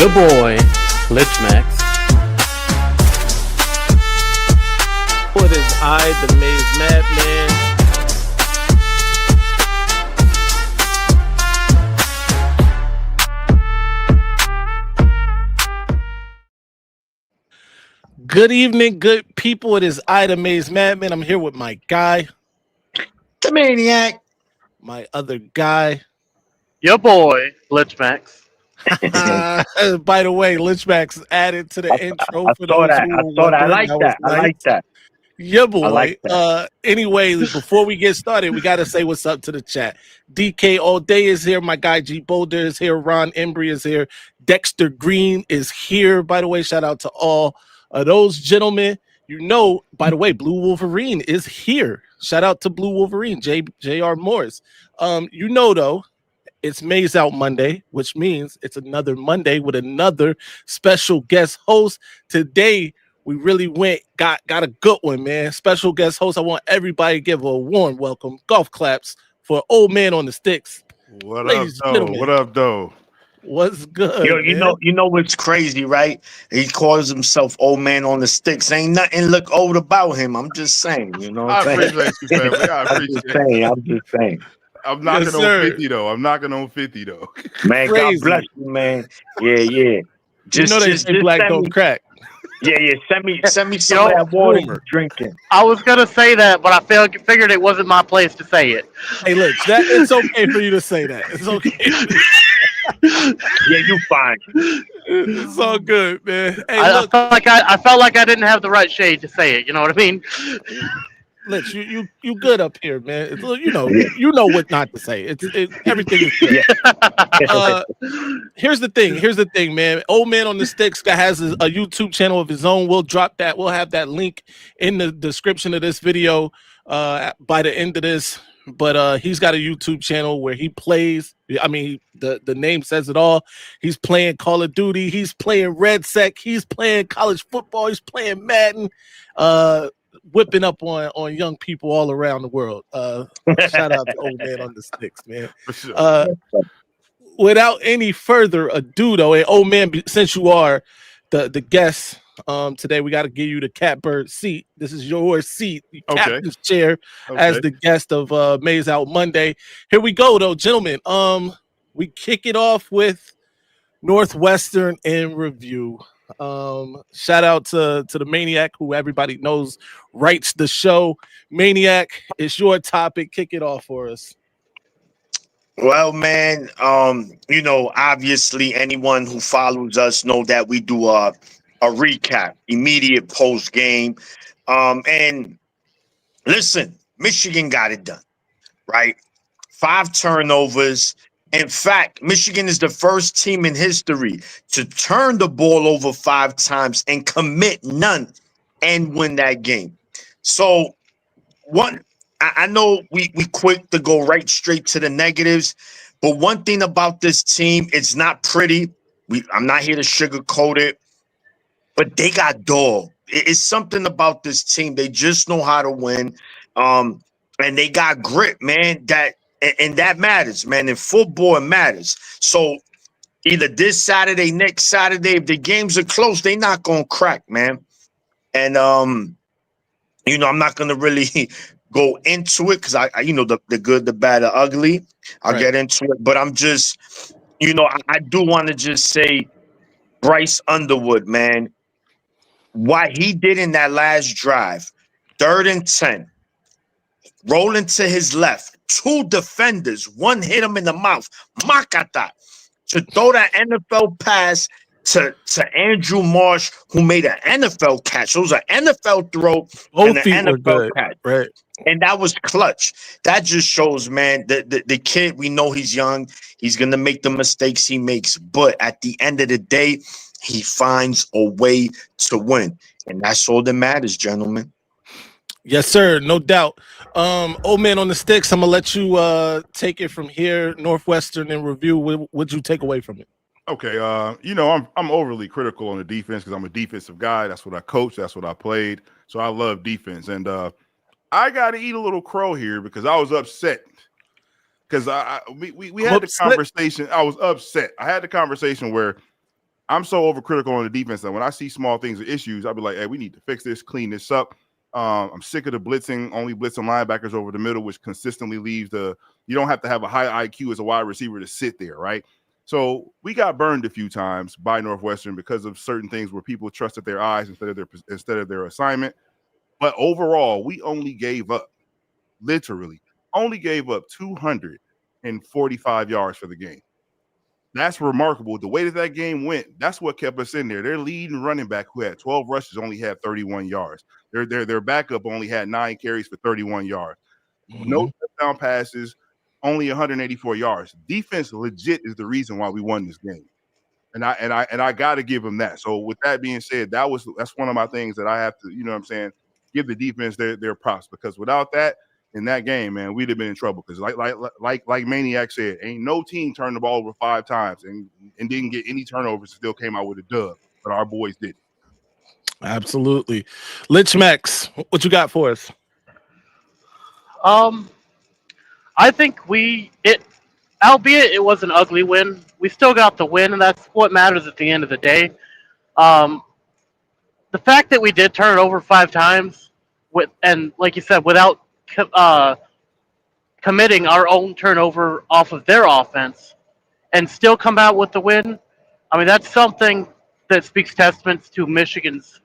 your boy, Lichmax. What is I, the Maize Madman? Good evening, good people. It is I, the Maize Madman. I'm here with my guy, the Maniac. my other guy. Your boy, Lichmax. By the way, Lichmax added to the intro for those who were I wondering. like that. I like that. Yeah, boy. I like that. Anyway, before we get started, we got to say what's up to the chat. DK All Day is here. My guy G Boulder is here. Ron Embry is here. Dexter Green is here. By the way, shout out to all of those gentlemen. You know, by the way, Blue Wolverine is here. Shout out to Blue Wolverine, J.R. Morris. You know, though, it's Maize Out Monday, which means it's another Monday with another special guest host. Today, we really got a good one, man. Special guest host. I want everybody to give a warm welcome. Golf claps for Old Man on the Sticks. What up, though? What up, though? What's good? Yo, you know what's crazy, right? He calls himself Old Man on the Sticks. Ain't nothing look old about him. I'm just saying, you know. I appreciate you, family. I appreciate it. I'm just saying. I'm knocking on 50 though. I'm knocking on 50 though. Man, Crazy. God bless you, man. Yeah. Just, you know they say black don't crack. Yeah. Send me some of that water you're drinking. I was gonna say that, but I figured it wasn't my place to say it. Hey, look, it's okay for you to say that. It's okay. Yeah, you fine. It's all good, man. Hey, I felt like I didn't have the right shade to say it. You know what I mean? Lich, you good up here, man. It's, you know what not to say. Everything is good. Here's the thing, man. Old Man on the Sticks has a YouTube channel of his own. We'll drop that. We'll have that link in the description of this video by the end of this. But he's got a YouTube channel where he plays. I mean, the name says it all. He's playing Call of Duty. He's playing Red Sec. He's playing college football. He's playing Madden. Whipping up on young people all around the world. Shout out to Old Man on the Sticks, man. For sure. Without any further ado, though, hey, Old Man, since you are the guest today, we got to give you the catbird seat. This is your seat, captain's chair, as the guest of Maize Out Monday. Here we go, though, gentlemen. We kick it off with Northwestern in review. Shout out to the Maniac, who everybody knows writes the show. Maniac, it's your topic. Kick it off for us. Well, man, obviously anyone who follows us know that we do a recap, immediate post game. And listen, Michigan got it done, right? 5 turnovers. In fact, Michigan is the first team in history to turn the ball over 5 times and commit none and win that game. So, I know we quick to go right straight to the negatives, but one thing about this team, it's not pretty. I'm not here to sugarcoat it, but they got dog. It's something about this team. They just know how to win, and they got grit, man. And that matters, man. In football, it matters. So either this Saturday, next Saturday, if the games are close, they not going to crack, man. And, I'm not going to really go into it because the good, the bad, the ugly. I'll get into it. But I'm just, I do want to just say Bryce Underwood, man, what he did in that last drive, 3rd and 10, rolling to his left. 2 defenders, one hit him in the mouth. Makata to throw that NFL pass to Andrew Marsh, who made an NFL catch. It was an NFL throw and an NFL catch. Right. And that was clutch. That just shows, man, the kid, we know he's young. He's going to make the mistakes he makes. But at the end of the day, he finds a way to win. And that's all that matters, gentlemen. Yes, sir. No doubt. Old Man on the Sticks, I'm going to let you take it from here. Northwestern in review. What'd you take away from it? Okay. I'm overly critical on the defense because I'm a defensive guy. That's what I coach. That's what I played. So I love defense. And I got to eat a little crow here because I was upset. Because we had the conversation. I was upset. I had the conversation where I'm so overcritical on the defense that when I see small things or issues, I'll be like, hey, we need to fix this, clean this up. I'm sick of the only blitzing linebackers over the middle, which consistently leaves you don't have to have a high IQ as a wide receiver to sit there, right? So we got burned a few times by Northwestern because of certain things where people trusted their eyes instead of their assignment. But overall, we literally only gave up 245 yards for the game. That's remarkable. The way that game went, that's what kept us in there. Their leading running back, who had 12 rushes, only had 31 yards. Their backup only had 9 carries for 31 yards. No touchdown passes, only 184 yards. Defense legit is the reason why we won this game. And I got to give them that. So with that being said, that's one of my things that I have to, you know what I'm saying, give the defense their props, because without that, in that game, man, we'd have been in trouble. Because like Maniac said, ain't no team turned the ball over 5 times and didn't get any turnovers and still came out with a dub. But our boys did. Absolutely. Lich Max, what you got for us? I think albeit it was an ugly win, we still got the win, and that's what matters at the end of the day. The fact that we did turn it over 5 times, and like you said, without committing our own turnover off of their offense, and still come out with the win, I mean, that's something that speaks testaments to Michigan's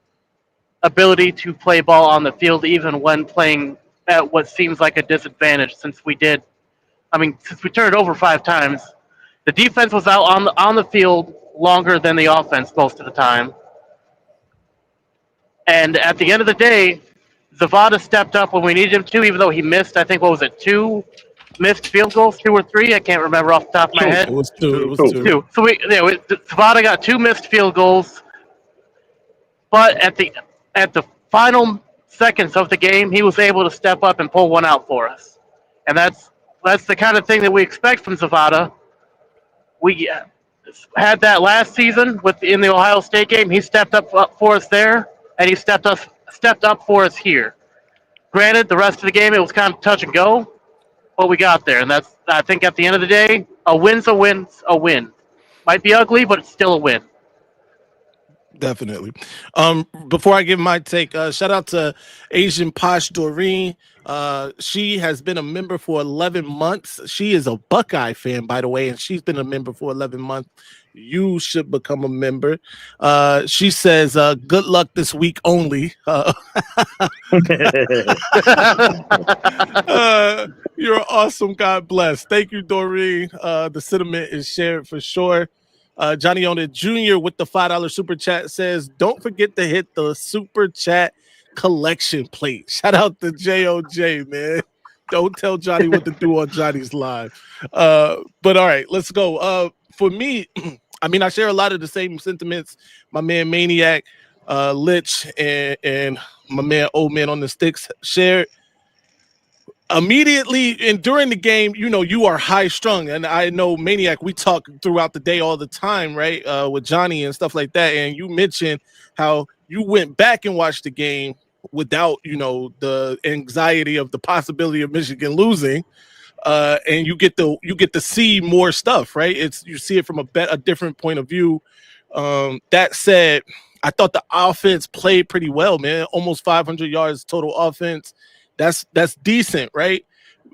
ability to play ball on the field, even when playing at what seems like a disadvantage. Since we turned it over 5 times, the defense was out on the field longer than the offense most of the time. And at the end of the day, Zavada stepped up when we needed him to, even though he missed, I think, 2 missed field goals, 2 or 3? I can't remember off the top of my head. It was 2. Two. So Zavada got 2 missed field goals, but at the final seconds of the game, he was able to step up and pull one out for us. And that's the kind of thing that we expect from Zavada. We had that last season in the Ohio State game. He stepped up for us there, and he stepped up for us here. Granted, the rest of the game it was kind of touch and go, but we got there, and I think at the end of the day, a win's a win's a win. Might be ugly, but it's still a win. Definitely. Before I give my take, shout out to Asian Posh Doreen. She has been a member for 11 months. She is a Buckeye fan, by the way, and she's been a member for 11 months. You should become a member. She says, good luck this week only. You're awesome. God bless. Thank you, Doreen. The sentiment is shared for sure. Johnny Owned It Jr. with the $5 super chat says, don't forget to hit the super chat collection plate. Shout out to JOJ, man. Don't tell Johnny what to do on Johnny's live. But all right, let's go. For me, I mean, I share a lot of the same sentiments my man Maniac, Lich, and my man Old Man on the Sticks shared. Immediately and during the game, you know, you are high strung, and I know Maniac, we talk throughout the day all the time, right? With Johnny and stuff like that. And you mentioned how you went back and watched the game without, you know, the anxiety of the possibility of Michigan losing. And you get to see more stuff, right? You see it from a different point of view. That said, I thought the offense played pretty well, man. Almost 500 yards total offense. That's decent, right?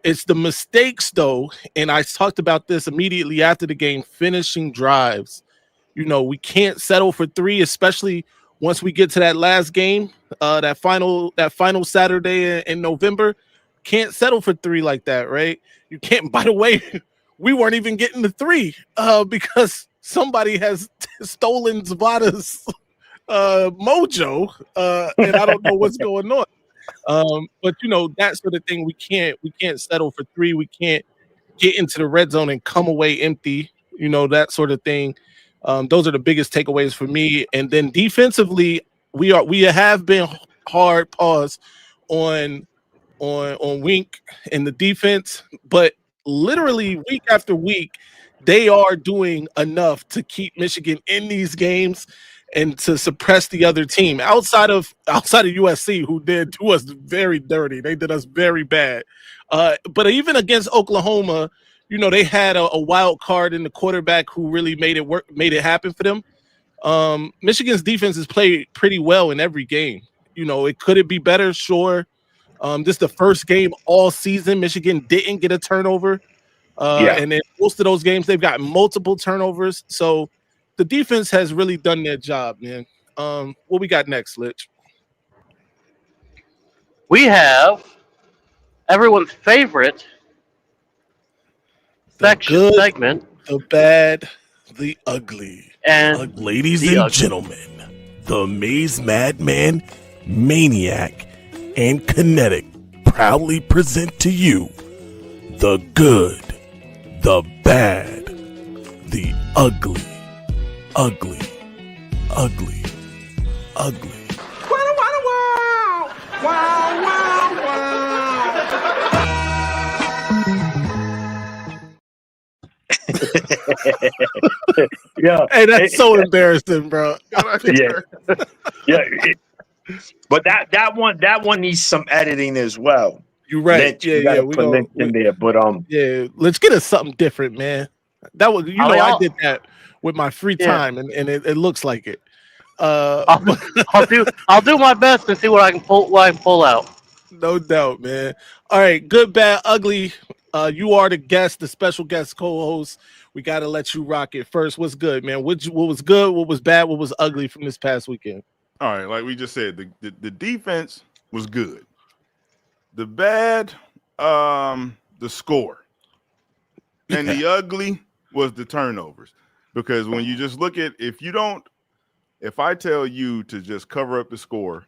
It's the mistakes, though, and I talked about this immediately after the game, finishing drives. You know, we can't settle for 3, especially once we get to that last game, that final Saturday in November. Can't settle for 3 like that, right? You can't. By the way, we weren't even getting the 3 because somebody has stolen Zavada's mojo, and I don't know what's going on. But you know, that sort of thing, we can't settle for 3. We can't get into the red zone and come away empty, you know, that sort of thing. Those are the biggest takeaways for me. And then defensively, we have been hard paws on Wink in the defense, but literally week after week, they are doing enough to keep Michigan in these games and to suppress the other team outside of USC, who did do us very dirty. They did us very bad. But even against Oklahoma, you know, they had a wild card in the quarterback who really made it happen for them. Michigan's defense has played pretty well in every game. Could it be better? Sure. This is the first game all season Michigan didn't get a turnover. Yeah. And in most of those games, they've got multiple turnovers. So the defense has really done their job, man. What we got next, Lich? We have everyone's favorite The good, segment, the bad, the ugly. and Ladies the and ugly. gentlemen, the Maize Madman, Maniac, and Kinetic proudly present to you the good, the bad, the ugly, ugly, ugly, ugly. Yeah. Hey, that's so embarrassing, bro. Yeah. Yeah. But that one needs some editing as well. You're right. Lynch, you gotta put Lynch in there. But let's get us something different, man. That was, I did that with my free time, and it looks like it. I'll do my best to see what I can pull out. No doubt, man. All right, good, bad, ugly. You are the guest, the special guest co-host. We got to let you rock it first. What's good, man? What was good? What was bad? What was ugly from this past weekend? All right, like we just said, the defense was good. The bad, the score, and the ugly was the turnovers. Because when you just look at, if I tell you to just cover up the score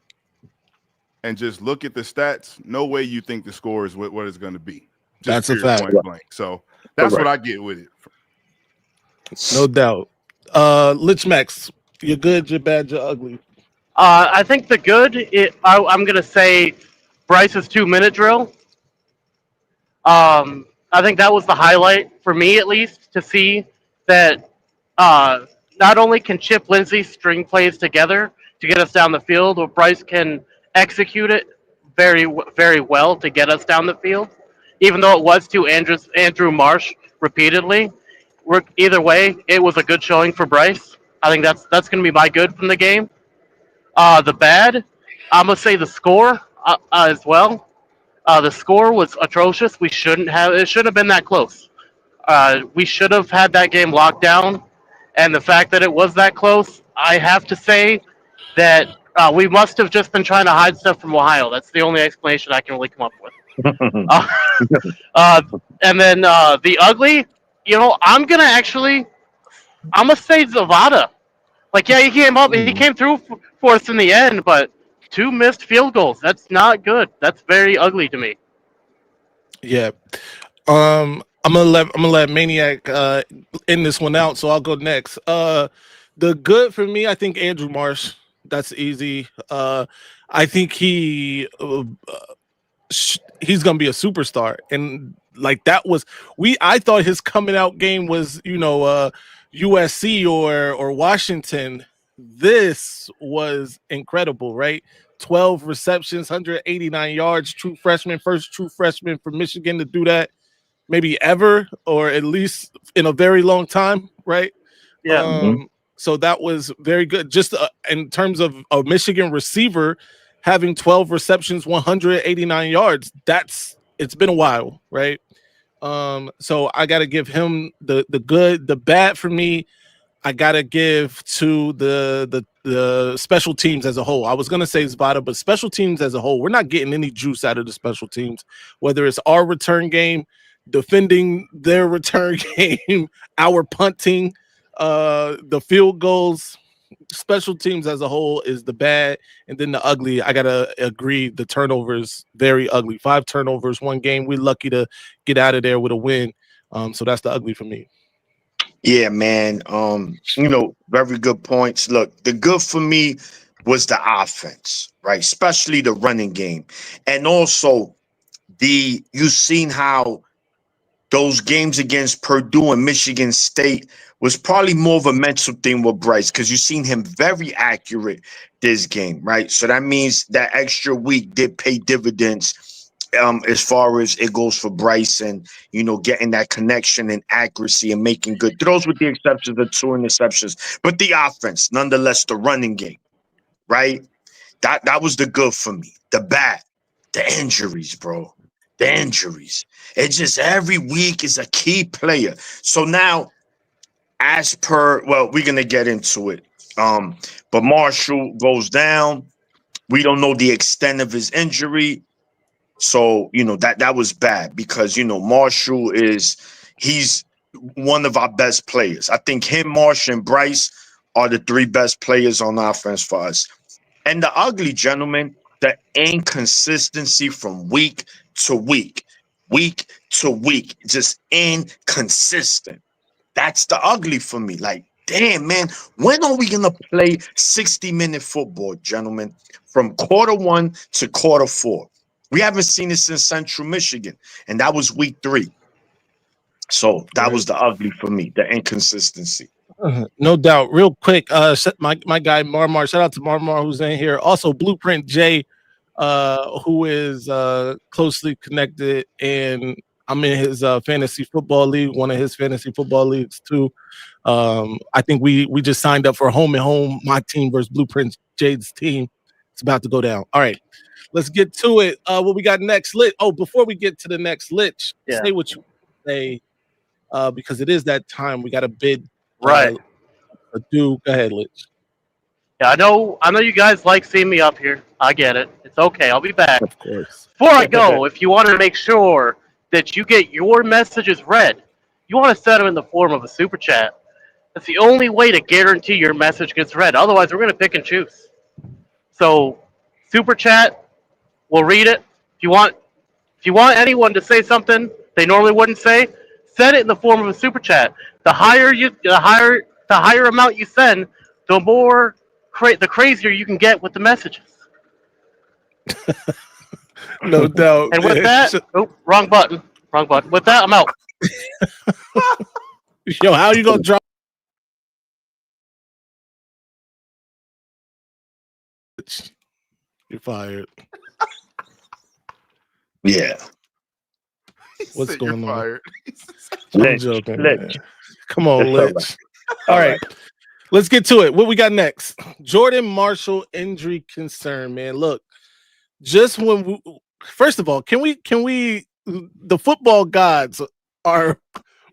and just look at the stats, no way you think the score is what it's going to be. That's a fact. Blank. So that's what I get with it. No doubt. Lich Max, you're good, you're bad, you're ugly. I think the good, I'm going to say Bryce's 2-minute drill. I think that was the highlight for me, at least, to see that not only can Chip Lindsey string plays together to get us down the field, but Bryce can execute it very, very well to get us down the field, even though it was to Andrew Marsh repeatedly. Either way, it was a good showing for Bryce. I think that's going to be my good from the game. The bad, I'm going to say the score as well. The score was atrocious. It shouldn't have been that close. We should have had that game locked down. And the fact that it was that close, I have to say that we must have just been trying to hide stuff from Ohio. That's the only explanation I can really come up with. And then the ugly, I'm going to say Zavada. Like, yeah, he came through for us in the end, but 2 missed field goals. That's not good. That's very ugly to me. Yeah. I'm gonna let Maniac end this one out, so I'll go next. The good for me, I think Andrew Marsh. That's easy. I think he's gonna be a superstar, and like I thought his coming out game was USC or Washington. This was incredible, right? 12 receptions, 189 yards, first true freshman for Michigan to do that, maybe ever, or at least in a very long time, right? Yeah. So that was very good. Just in terms of a Michigan receiver having 12 receptions, 189 yards, it's been a while, right? So I got to give him the good. The bad for me, I got to give to the special teams as a whole. I was going to say Zvada, but special teams as a whole, we're not getting any juice out of the special teams, whether it's our return game, defending their return game, our punting, the field goals. Special teams as a whole is the bad, and then the ugly. I gotta agree, the turnovers very ugly. 5 turnovers, 1 game. We're lucky to get out of there with a win. So that's the ugly for me. Yeah, man. Very good points. Look, the good for me was the offense, right? Especially the running game, and also you've seen how those games against Purdue and Michigan State was probably more of a mental thing with Bryce, because you've seen him very accurate this game, right? So that means that extra week did pay dividends as far as it goes for Bryson, you know, getting that connection and accuracy and making good throws, with the exceptions of 2 interceptions. But the offense, nonetheless, the running game, right? That was the good for me. The bad, the injuries, bro. The injuries. It just every week is a key player. So now, as per, well, we're gonna get into it. But Marshall goes down. We don't know the extent of his injury. So, you know, that was bad because, you know, Marshall he's one of our best players. I think him, Marshall, and Bryce are the 3 best players on offense for us. And the ugly, gentlemen, the inconsistency from week to week to week, just inconsistent. That's the ugly for me. Like, damn, man, when are we gonna play 60-minute football, gentlemen, from quarter 1 to quarter 4? We haven't seen it since Central Michigan, and that was week 3. So that was the ugly for me, the inconsistency. No doubt. Real quick, my guy Marmar, shout out to Marmar who's in here. Also, Blueprint J, who is closely connected, and I'm in his fantasy football league, one of his fantasy football leagues too. I think we just signed up for home and home, my team versus Blueprint J's team. It's about to go down. All right, let's get to it. What we got next, Lit? Oh, before we get to the next, Lit, say what you say, because it is that time. We got a bid. Right. Go ahead, Lich. Yeah, I know you guys like seeing me up here. I get it. It's okay. I'll be back. Of course. Before I go, if you want to make sure that you get your messages read, you want to set them in the form of a super chat. That's the only way to guarantee your message gets read. Otherwise, we're going to pick and choose. So, super chat, we'll read it. If you want anyone to say something they normally wouldn't say, send it in the form of a super chat. The higher amount you send, the crazier you can get with the messages. No doubt. And with that, wrong button. With that, I'm out. Yo, how you gonna drop? You're fired. Yeah. What's going on? Fired. I'm joking. Lich. Come on, Lich. All right. Let's get to it. What we got next? Jordan Marshall injury concern, man. Look, just when first of all, can we the football gods are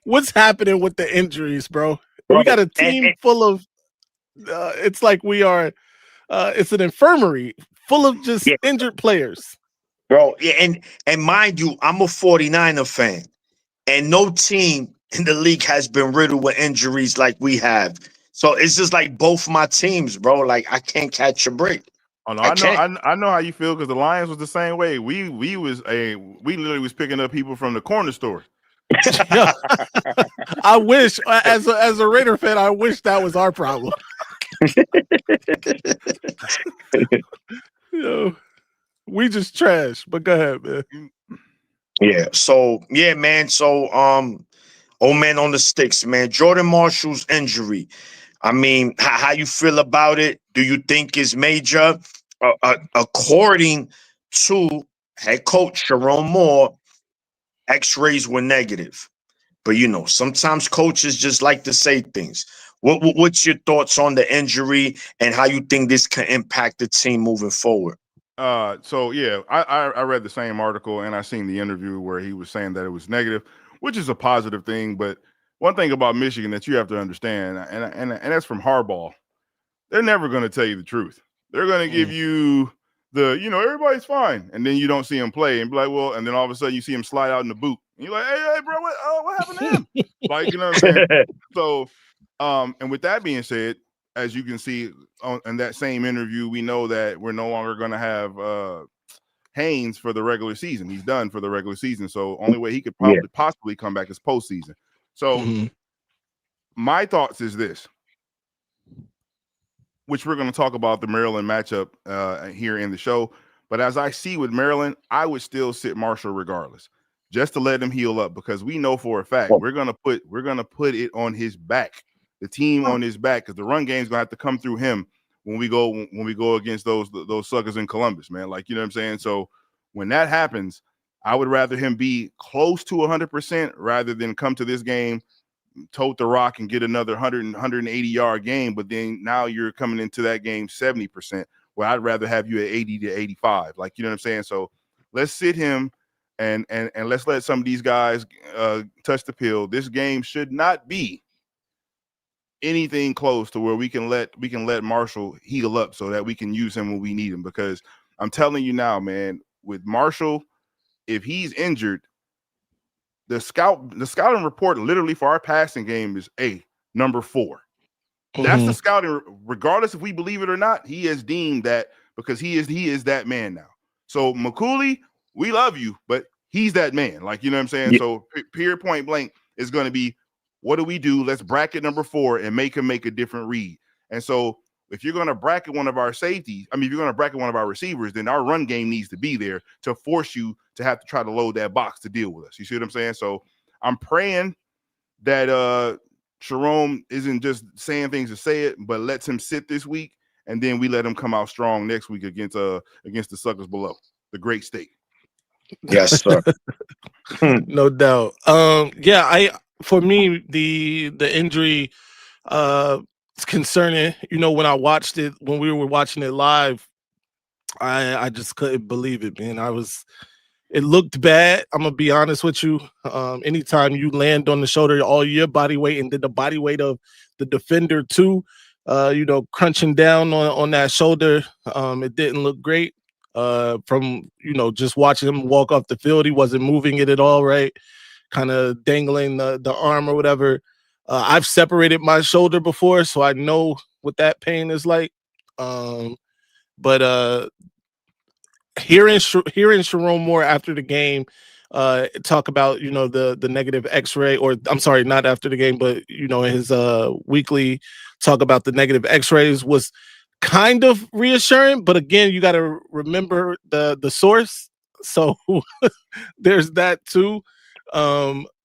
what's happening with the injuries, bro? We got a team full of it's like we are it's an infirmary full of just injured players. Bro, and mind you, I'm a 49er fan, and no team in the league has been riddled with injuries like we have. So it's just like both my teams, bro. Like I can't catch a break. Oh no, I know how you feel because the Lions was the same way. We literally was picking up people from the corner store. I wish, as a Raider fan, I wish that was our problem. Yo, we just trash. But go ahead, man. Yeah. So yeah, man. So old man on the sticks, man. Jordan Marshall's injury. I mean, how you feel about it? Do you think it's major? According to head coach Sharon Moore, X-rays were negative. But you know, sometimes coaches just like to say things. What's your thoughts on the injury and how you think this can impact the team moving forward? So yeah, I read the same article and I seen the interview where he was saying that it was negative, which is a positive thing. But one thing about Michigan that you have to understand, and that's from Harbaugh, they're never going to tell you the truth. They're going to give you everybody's fine, and then you don't see him play and be like, well, and then all of a sudden you see him slide out in the boot, and you're like, hey, bro, what happened to him? Like, you know what I'm saying? So, and with that being said, as you can see in that same interview, we know that we're no longer going to have Haynes for the regular season. He's done for the regular season. So only way he could possibly come back is postseason. So my thoughts is this, which we're going to talk about the Maryland matchup here in the show. But as I see with Maryland, I would still sit Marshall regardless, just to let him heal up, because we know for a fact we're gonna put it on his back, the team on his back, because the run game's gonna have to come through him when we go against those suckers in Columbus, man. Like, you know what I'm saying? So when that happens, I would rather him be close to 100% rather than come to this game, tote the rock, and get another 180-yard game. But then now you're coming into that game 70%, where I'd rather have you at 80 to 85. Like, you know what I'm saying? So let's sit him and let's let some of these guys touch the pill. This game should not be anything close to where we can let Marshall heal up so that we can use him when we need him. Because I'm telling you now, man, with Marshall, if he's injured, the scouting report literally for our passing game is number 4. That's the scouting, regardless if we believe it or not. He is deemed that because he is that man now. So McCooley, we love you, but he's that man. Like, you know what I'm saying? Yeah. So period, point blank is going to be, what do we do? Let's bracket number 4 and make him make a different read. And so if you're going to bracket one of our safeties, if you're going to bracket one of our receivers, then our run game needs to be there to force you to have to try to load that box to deal with us. You see what I'm saying? So I'm praying that Jerome isn't just saying things to say it, but lets him sit this week, and then we let him come out strong next week against the suckers below, the great state. Yes, sir. No doubt. For me, the injury is concerning. You know, when I watched it, when we were watching it live, I just couldn't believe it, man. It looked bad. I'm gonna be honest with you. Anytime you land on the shoulder, all your body weight and then the body weight of the defender too, crunching down on that shoulder, it didn't look great. From just watching him walk off the field, he wasn't moving it at all, right? Kind of dangling the arm or whatever. I've separated my shoulder before, so I know what that pain is like. But hearing Sharon Moore after the game talk about the negative X-ray, or I'm sorry, not after the game, but his weekly talk about the negative X-rays was kind of reassuring. But again, you got to remember the source, so there's that too.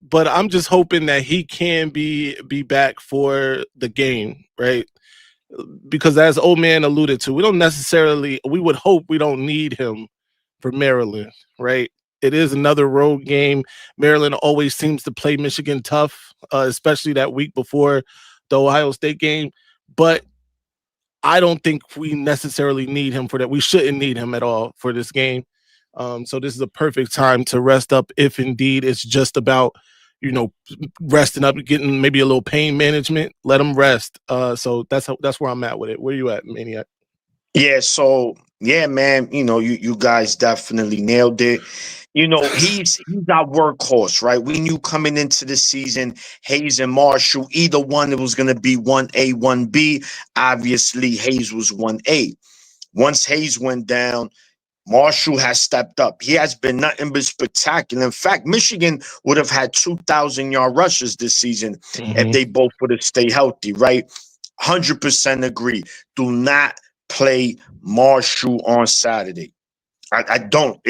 But I'm just hoping that he can be back for the game, right? Because as old man alluded to, we would hope we don't need him for Maryland, right? It is another road game. Maryland always seems to play Michigan tough, especially that week before the Ohio State game. But I don't think we necessarily need him for that. We shouldn't need him at all for this game. So this is a perfect time to rest up if indeed it's just about resting up, getting maybe a little pain management. Let him rest. So that's where I'm at with it. Where you at, Maniac? Yeah, so yeah, man, you guys definitely nailed it. He's our workhorse, right? We knew coming into the season, Hayes and Marshall, either one, it was going to be 1A, 1B. Obviously, Hayes was 1A. Once Hayes went down, Marshall has stepped up. He has been nothing but spectacular. In fact, Michigan would have had 2,000-yard rushes this season if they both would have stayed healthy, right? 100% agree. Do not play Marshall on Saturday. I don't.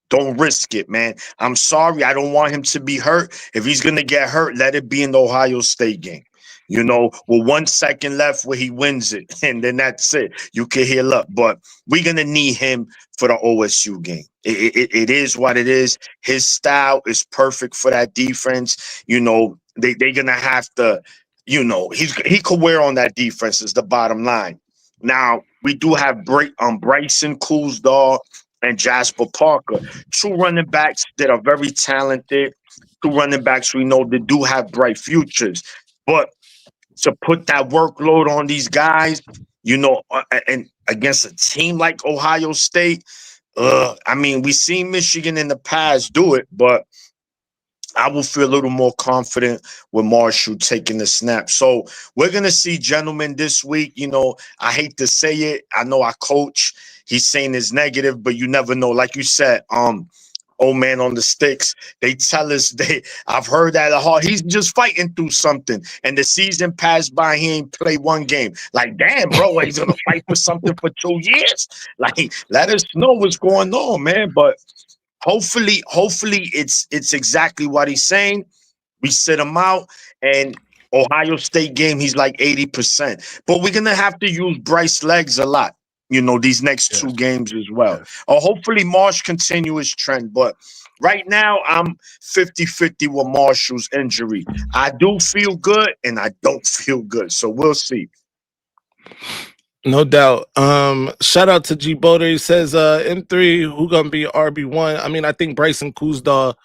Don't risk it, man. I'm sorry. I don't want him to be hurt. If he's going to get hurt, let it be in the Ohio State game. With 1 second left where he wins it, and then that's it. You can heal up. But we're going to need him for the OSU game. It is what it is. His style is perfect for that defense. They're going to have to, he could wear on that defense is the bottom line. Now, we do have Bryson Koolsdal and Jasper Parker, 2 running backs that are very talented, 2 running backs we know that do have bright futures. But to put that workload on these guys, and against a team like Ohio State, we've seen Michigan in the past do it, but I will feel a little more confident with Marshall taking the snap. So we're going to see, gentlemen, this week. I hate to say it. I know our coach, he's saying it's negative, but you never know. Like you said, old man on the sticks, they tell us I've heard that a lot. He's just fighting through something. And the season passed by, he ain't played 1 game. Like, damn, bro, he's going to fight for something for 2 years. Like, let us know what's going on, man. But Hopefully, it's exactly what he's saying. We sit him out, and Ohio State game, he's like 80%. But we're gonna have to use Bryce legs a lot. these next two Yes. games as well. Yes. Hopefully Marsh continue his trend, but right now I'm 50-50 with Marshall's injury. I do feel good and I don't feel good, so we'll see. No doubt. Shout out to G Boder. He says, M3, who gonna be RB1? I mean, I think Bryson Kuzdal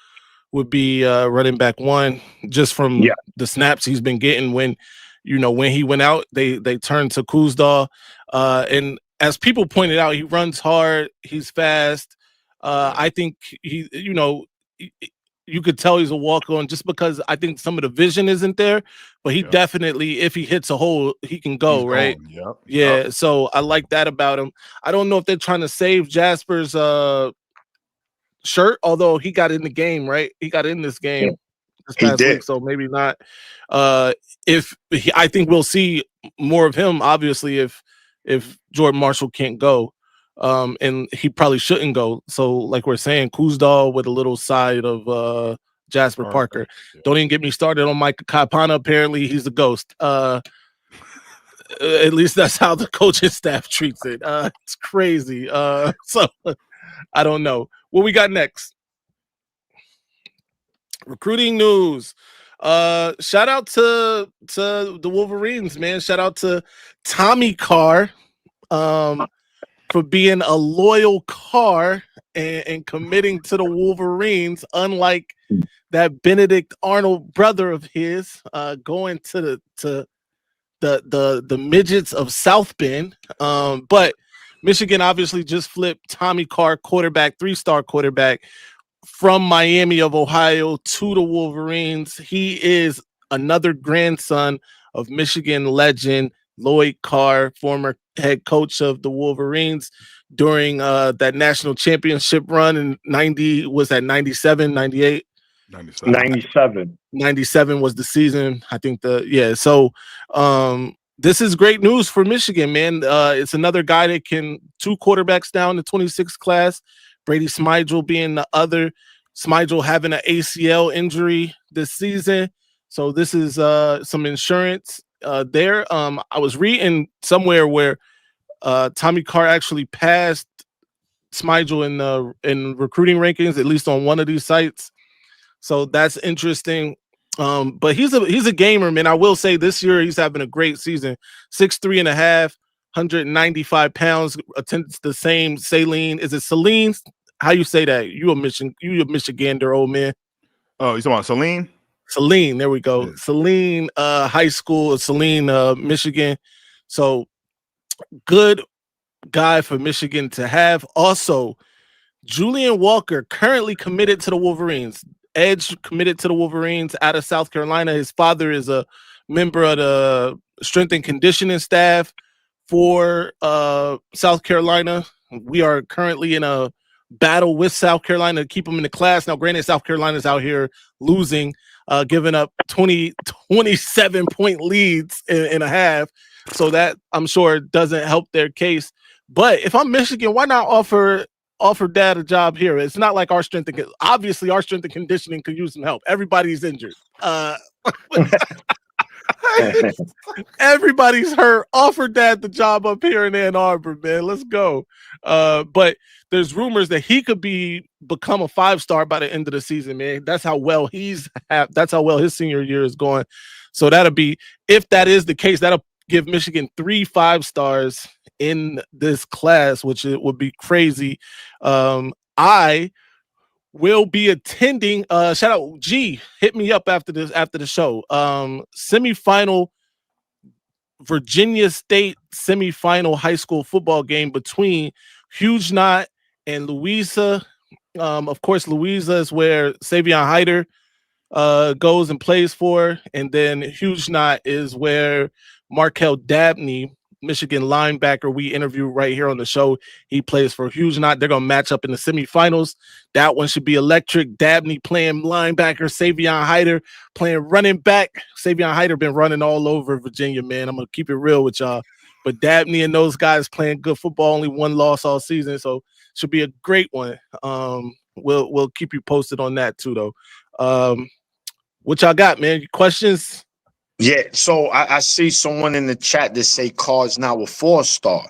would be running back one just from Yeah, the snaps he's been getting. When when he went out, they turned to Kuzdal. And as people pointed out, he runs hard, he's fast. I think he, you could tell he's a walk on just because I think some of the vision isn't there, but he Yep. definitely, if he hits a hole, he can go, He's right? gone. Yep. Yeah, so I like that about him. I don't know if they're trying to save Jasper's shirt, although he got in the game, right? He got in this yeah, game this he past did. week, so maybe not. I think we'll see more of him, obviously, if Jordan Marshall can't go. And he probably shouldn't go. So, like we're saying, Kuzdal with a little side of Jasper Parker. Yeah. Don't even get me started on Mike Kapana. Apparently, he's a ghost. At least that's how the coaching staff treats it. It's crazy. So I don't know. What we got next? Recruiting news. Shout out to the Wolverines, man. Shout out to Tommy Carr for being a loyal Carr and committing to the Wolverines, unlike that Benedict Arnold brother of his, going to the midgets of South Bend. But Michigan obviously just flipped Tommy Carr, quarterback, 3-star quarterback from Miami of Ohio to the Wolverines. He is another grandson of Michigan legend Lloyd Carr, former head coach of the Wolverines during that national championship run in 90, was that 97, 98? 97. 97 was the season. I think so this is great news for Michigan, man. It's another guy that can, 2 quarterbacks down the 26th class. Brady Smigel being the other. Smigel having an ACL injury this season. So this is some insurance there. I was reading somewhere where Tommy Carr actually passed Smigel in recruiting rankings, at least on one of these sites. So that's interesting. But he's a gamer, man. I will say this year he's having a great season. 6'3.5", 195 pounds, attends the same Saline. Is it Saline? How you say that? You a Michigander, old man. Oh, you talking about Celine? Saline, there we go. Yeah. Saline High School, Saline, Michigan. So good guy for Michigan to have. Also, Julian Walker currently committed to the Wolverines. Edge committed to the Wolverines out of South Carolina. His father is a member of the strength and conditioning staff for South Carolina. We are currently in a battle with South Carolina to keep them in the class. Now, granted, South Carolina's out here losing, giving up 27-point leads in a half. So that, I'm sure, doesn't help their case. But if I'm Michigan, why not offer dad a job here? It's not like our strength and conditioning could use some help. Everybody's injured. Everybody's hurt. Offer dad the job up here in Ann Arbor, man. Let's go. But there's rumors that he could become a 5-star by the end of the season, man. That's how well that's how well his senior year is going. So that'll be, if that is the case, that'll give Michigan 3 5-stars in this class, which it would be crazy. I will be attending. Shout out G, hit me up after the show. Semifinal Virginia State semifinal high school football game between Huge Knot and Louisa. Of course, Louisa is where Savion Hyder goes and plays for, and then Huge Knot is where Markel Dabney, Michigan linebacker we interviewed right here on the show, he plays for Huge Knot. They're gonna match up in the semifinals. That one should be electric. Dabney playing linebacker, Savion Hyder playing running back. Savion Hyder been running all over Virginia, man. I'm gonna keep it real with y'all. But Dabney and those guys playing good football, only 1 loss all season, so should be a great one. We'll keep you posted on that too, though. What y'all got, man? Questions? Yeah, so I see someone in the chat that say Carr's now a 4-star.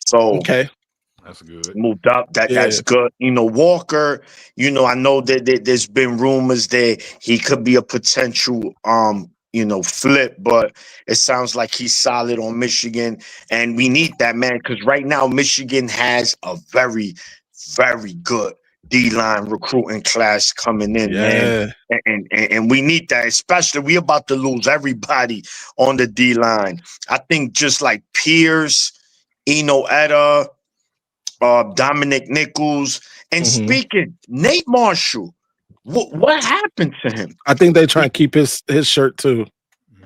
So Okay. That's good. moved up. Yeah. That's good. Walker. I know that there's been rumors that he could be a potential flip, but it sounds like he's solid on Michigan, and we need that, man, because right now Michigan has a very, very good D-line recruiting class coming in, man. Yeah. And we need that, especially we about to lose everybody on the D-line. I think just like Pierce, Etta, Dominic Nichols, and speaking, Nate Marshall, what happened to him? I think they try and keep his shirt too.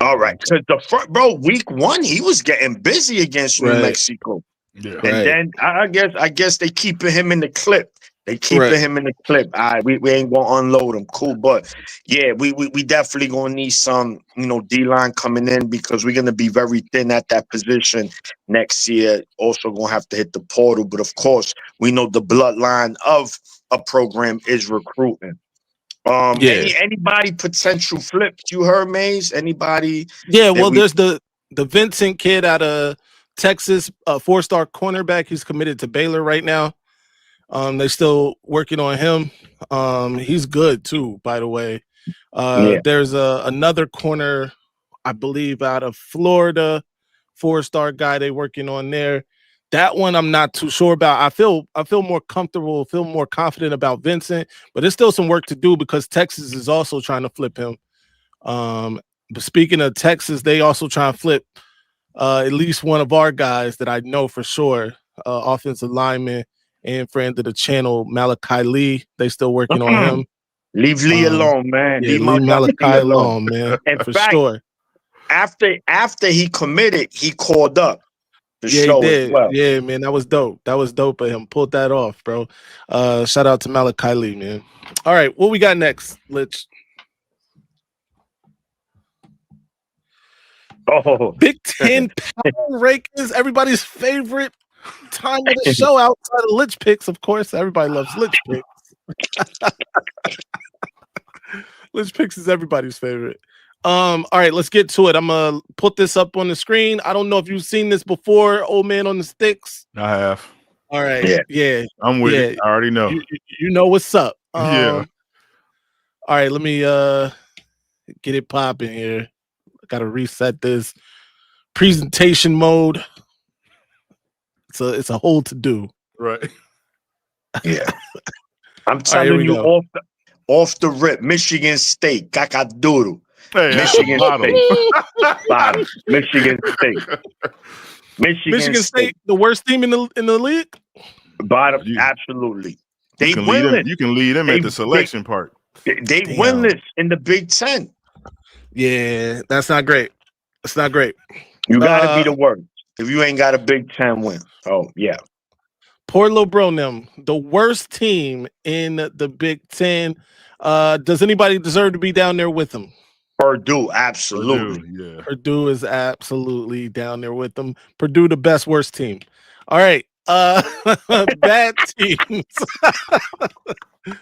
All right, because the front, bro, week 1 he was getting busy against New Mexico, Yeah. and then I guess they keeping him in the clip. They keeping him in the clip. All right, we ain't gonna unload him. Cool, but yeah, we definitely gonna need some D-line coming in because we're gonna be very thin at that position next year. Also gonna have to hit the portal, but of course we know the bloodline of a program is recruiting. Anybody potential flips you heard, Maize? Anybody? Yeah, well, there's the Vincent kid out of Texas, 4-star cornerback. He's committed to Baylor right now. They're still working on him. He's good too, by the way. There's another corner, I believe, out of Florida, 4-star guy they're working on there. That one I'm not too sure about. I feel more comfortable, feel more confident about Vincent, but there's still some work to do because Texas is also trying to flip him. But speaking of Texas, they also try and flip at least one of our guys that I know for sure, offensive lineman and friend of the channel, Malachi Lee. They still working on him. Leave Lee alone, man. Yeah, leave Malachi alone, man. In for fact, sure. After he committed, he called up the show he did. as well. Yeah, man, that was dope. That was dope of him. Pulled that off, bro. Shout out to Malachi Lee, man. All right, what we got next, Lich? Oh, Big Ten power rankings, everybody's favorite time of the show outside of Lich picks, of course. Everybody loves Lich picks. Lich picks is everybody's favorite. All right, let's get to it. I'm gonna put this up on the screen. I don't know if you've seen this before, old man on the sticks. I have. All right, yeah. I'm with it. I already know. You know what's up. Yeah. All right, let me get it popping here. I gotta reset this presentation mode. It's a whole to do. Right. Yeah. I'm telling you off the rip, Michigan State, Kakaduru. Hey, Michigan State. Bottom. Michigan State. Michigan State, the worst team in the league? Bottom, absolutely. They you can lead them at the selection part. They winless in the Big Ten. Yeah, that's not great. It's not great. You gotta be the worst if you ain't got a Big Ten win. Oh yeah. Poor LeBron, the worst team in the Big Ten. Does anybody deserve to be down there with them? Purdue, absolutely. Purdue, yeah. Purdue is absolutely down there with them. Purdue, the best worst team. All right. Bad teams.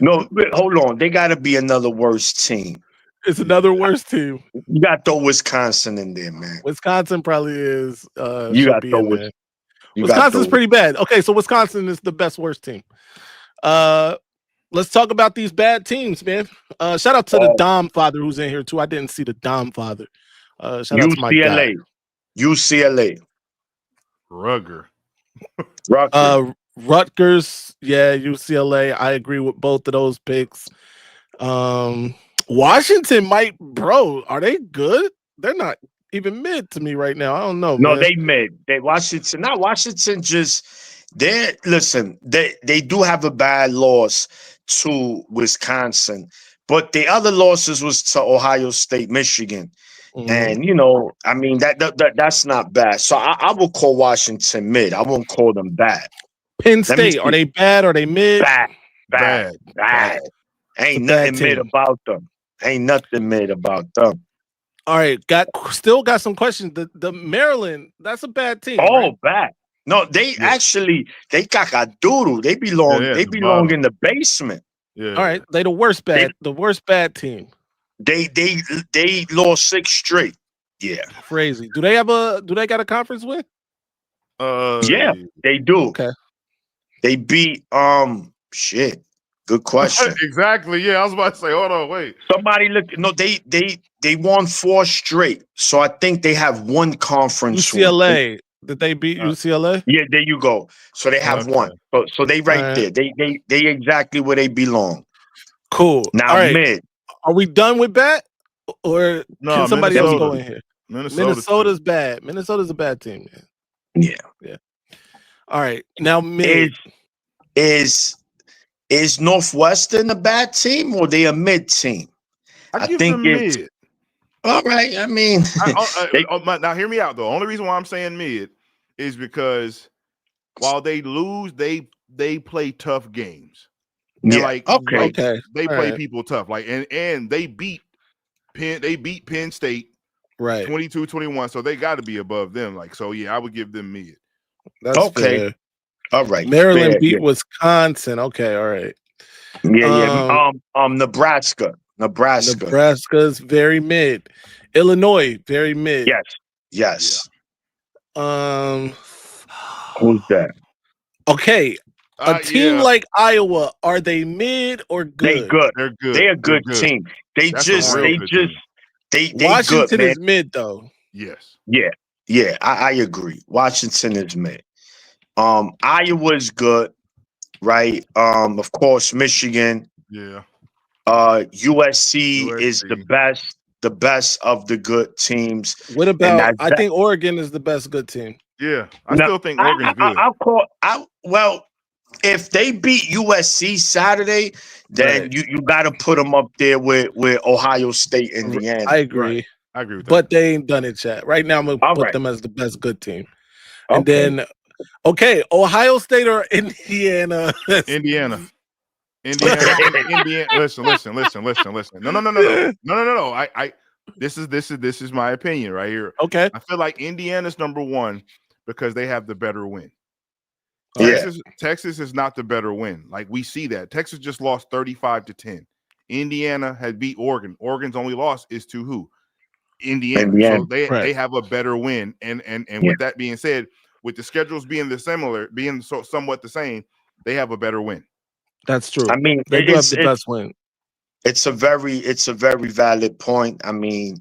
No, hold on. They gotta be another worst team. It's another worst team. You got to throw Wisconsin in there, man. Wisconsin probably is. You got to throw Wisconsin's pretty bad. Okay, so Wisconsin is the best worst team. Let's talk about these bad teams, man. Shout out to the Dom father who's in here too. I didn't see the Dom father. Shout out to my guy. UCLA. Rutgers. Yeah, UCLA. I agree with both of those picks. Washington might, bro. Are they good? They're not even mid to me right now. I don't know. No, man. they mid. Washington just they do have a bad loss to Wisconsin, but the other losses was to Ohio State, Michigan. And I mean that's not bad. So I will call Washington mid. I won't call them bad. Penn State, are they bad? Are they mid? Bad. Ain't nothing mid about them. Ain't nothing mid about them. All right, still got some questions. The Maryland, that's a bad team. Oh, right? bad. No, they Kakaduru. They belong in the basement. Yeah. All right, they the worst bad team. They lost 6 straight. Yeah. Crazy. Do they got a conference win? Yeah, they do. Okay. They beat shit. Good question. Exactly. Yeah, I was about to say, hold on, wait. Somebody look. No, they won 4 straight. So I think they have one conference win. UCLA. Did they beat UCLA? Yeah, there you go. So they have Okay. one. So they right Alright. there. They exactly where they belong. Cool. Now All right. mid. Are we done with bat? Or No, can somebody else Minnesota. go in here? Minnesota's Minnesota's bad. Minnesota's a bad team, man. Yeah. All right. Now mid. Is Northwestern a bad team or they a mid team? I give think them it's mid. all right. I mean, they- Now hear me out though. Only reason why I'm saying mid is because while they lose, they play tough games. And yeah. like Okay. they All play right. people tough. Like and they beat Penn State Right. 22-21. So they got to be above them. Like, so yeah, I would give them mid. That's Okay. fair. All right. Maryland Fair, beat Wisconsin. Okay. All right. yeah. Nebraska. Nebraska's very mid. Illinois, very mid. Yes. Um Who's that? Okay. A team Yeah, like Iowa, are they mid or They good? good. they're good. They a good They're team. They That's a just real good team. they Washington good, man. is mid though. Yes. Yeah. I agree. Washington is mid. Iowa's good, right? Of course, Michigan. Yeah. USC is the USC. best of the good teams. What And about that's I that. think Oregon is the best good team. Yeah. I No, still think Oregon's good. Well, if they beat USC Saturday, then Right. you got to put them up there with Ohio State, Indiana. I agree. Right. I agree with that. But they ain't done it yet. Right now, I'm gonna All put right. them as the best good team. And Okay. then Ohio State or Indiana. Indiana. Listen. No. This is my opinion right here. Okay. I feel like Indiana's number one because they have the better win. Yeah. Texas is not the better win. Like we see that. Texas just lost 35-10. Indiana had beat Oregon. Oregon's only loss is to who? Indiana. So they have a better win. And with that being said, with the schedules being somewhat the same, they have a better win. That's true. I mean, They do have the best win. It's a very valid point. I mean,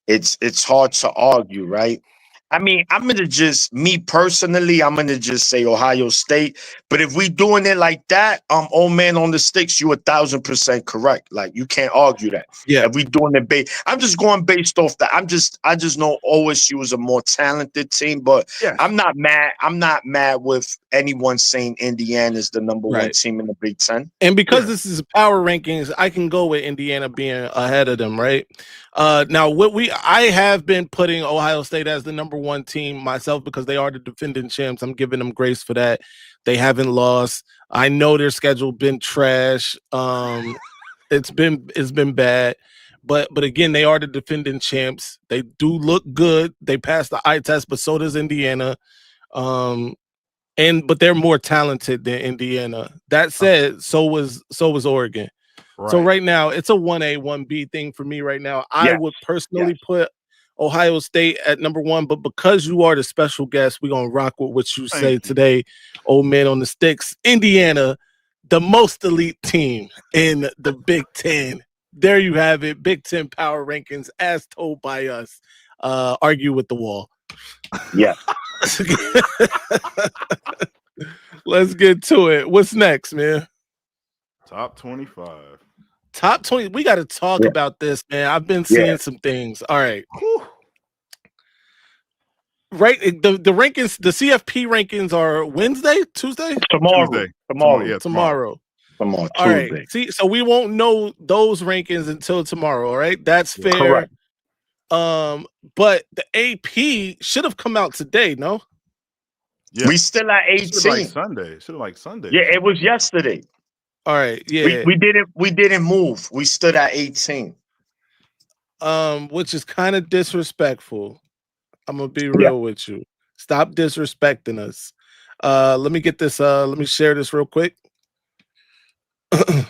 it's hard to argue, right? I mean, I'm gonna just I'm gonna just say Ohio State. But if we doing it like that, old man on the sticks, you 1,000% correct. Like you can't argue that. Yeah. If we doing it I'm just going based off that. I just know OSU is a more talented team, but Yes. I'm not mad. I'm not mad with anyone saying Indiana is the number one team in the Big Ten. And because this is power rankings, I can go with Indiana being ahead of them, right? Now I have been putting Ohio State as the number one team myself because they are the defending champs. I'm giving them grace for that. They haven't lost. I know their schedule been trash. It's been bad. But again, they are the defending champs. They do look good. They passed the eye test, but so does Indiana. But they're more talented than Indiana. That said, so was Oregon. Right. So right now it's a 1A, 1B thing for me right now. I would personally put Ohio State at number one, but because you are the special guest, we're gonna rock with what you say today, old man on the sticks. Indiana, the most elite team in the Big Ten. There you have it. Big Ten power rankings as told by us. Argue with the wall. Yeah. Let's get to it. What's next, man? Top 25. Top 20. We got to talk about this, man. I've been seeing some things. All right. Whew. Right. The rankings, the CFP rankings are Wednesday, Tuesday? Tomorrow. Tomorrow. Tuesday. All right. See, so we won't know those rankings until tomorrow. All right. That's fair. Correct. But the AP should have come out today, no? Yeah. We still at 18. Should have like Sunday. Yeah, it was yesterday. All right. Yeah. We didn't move. We stood at 18. Which is kind of disrespectful. I'm gonna be real with you. Stop disrespecting us. Let me get this. Let me share this real quick. All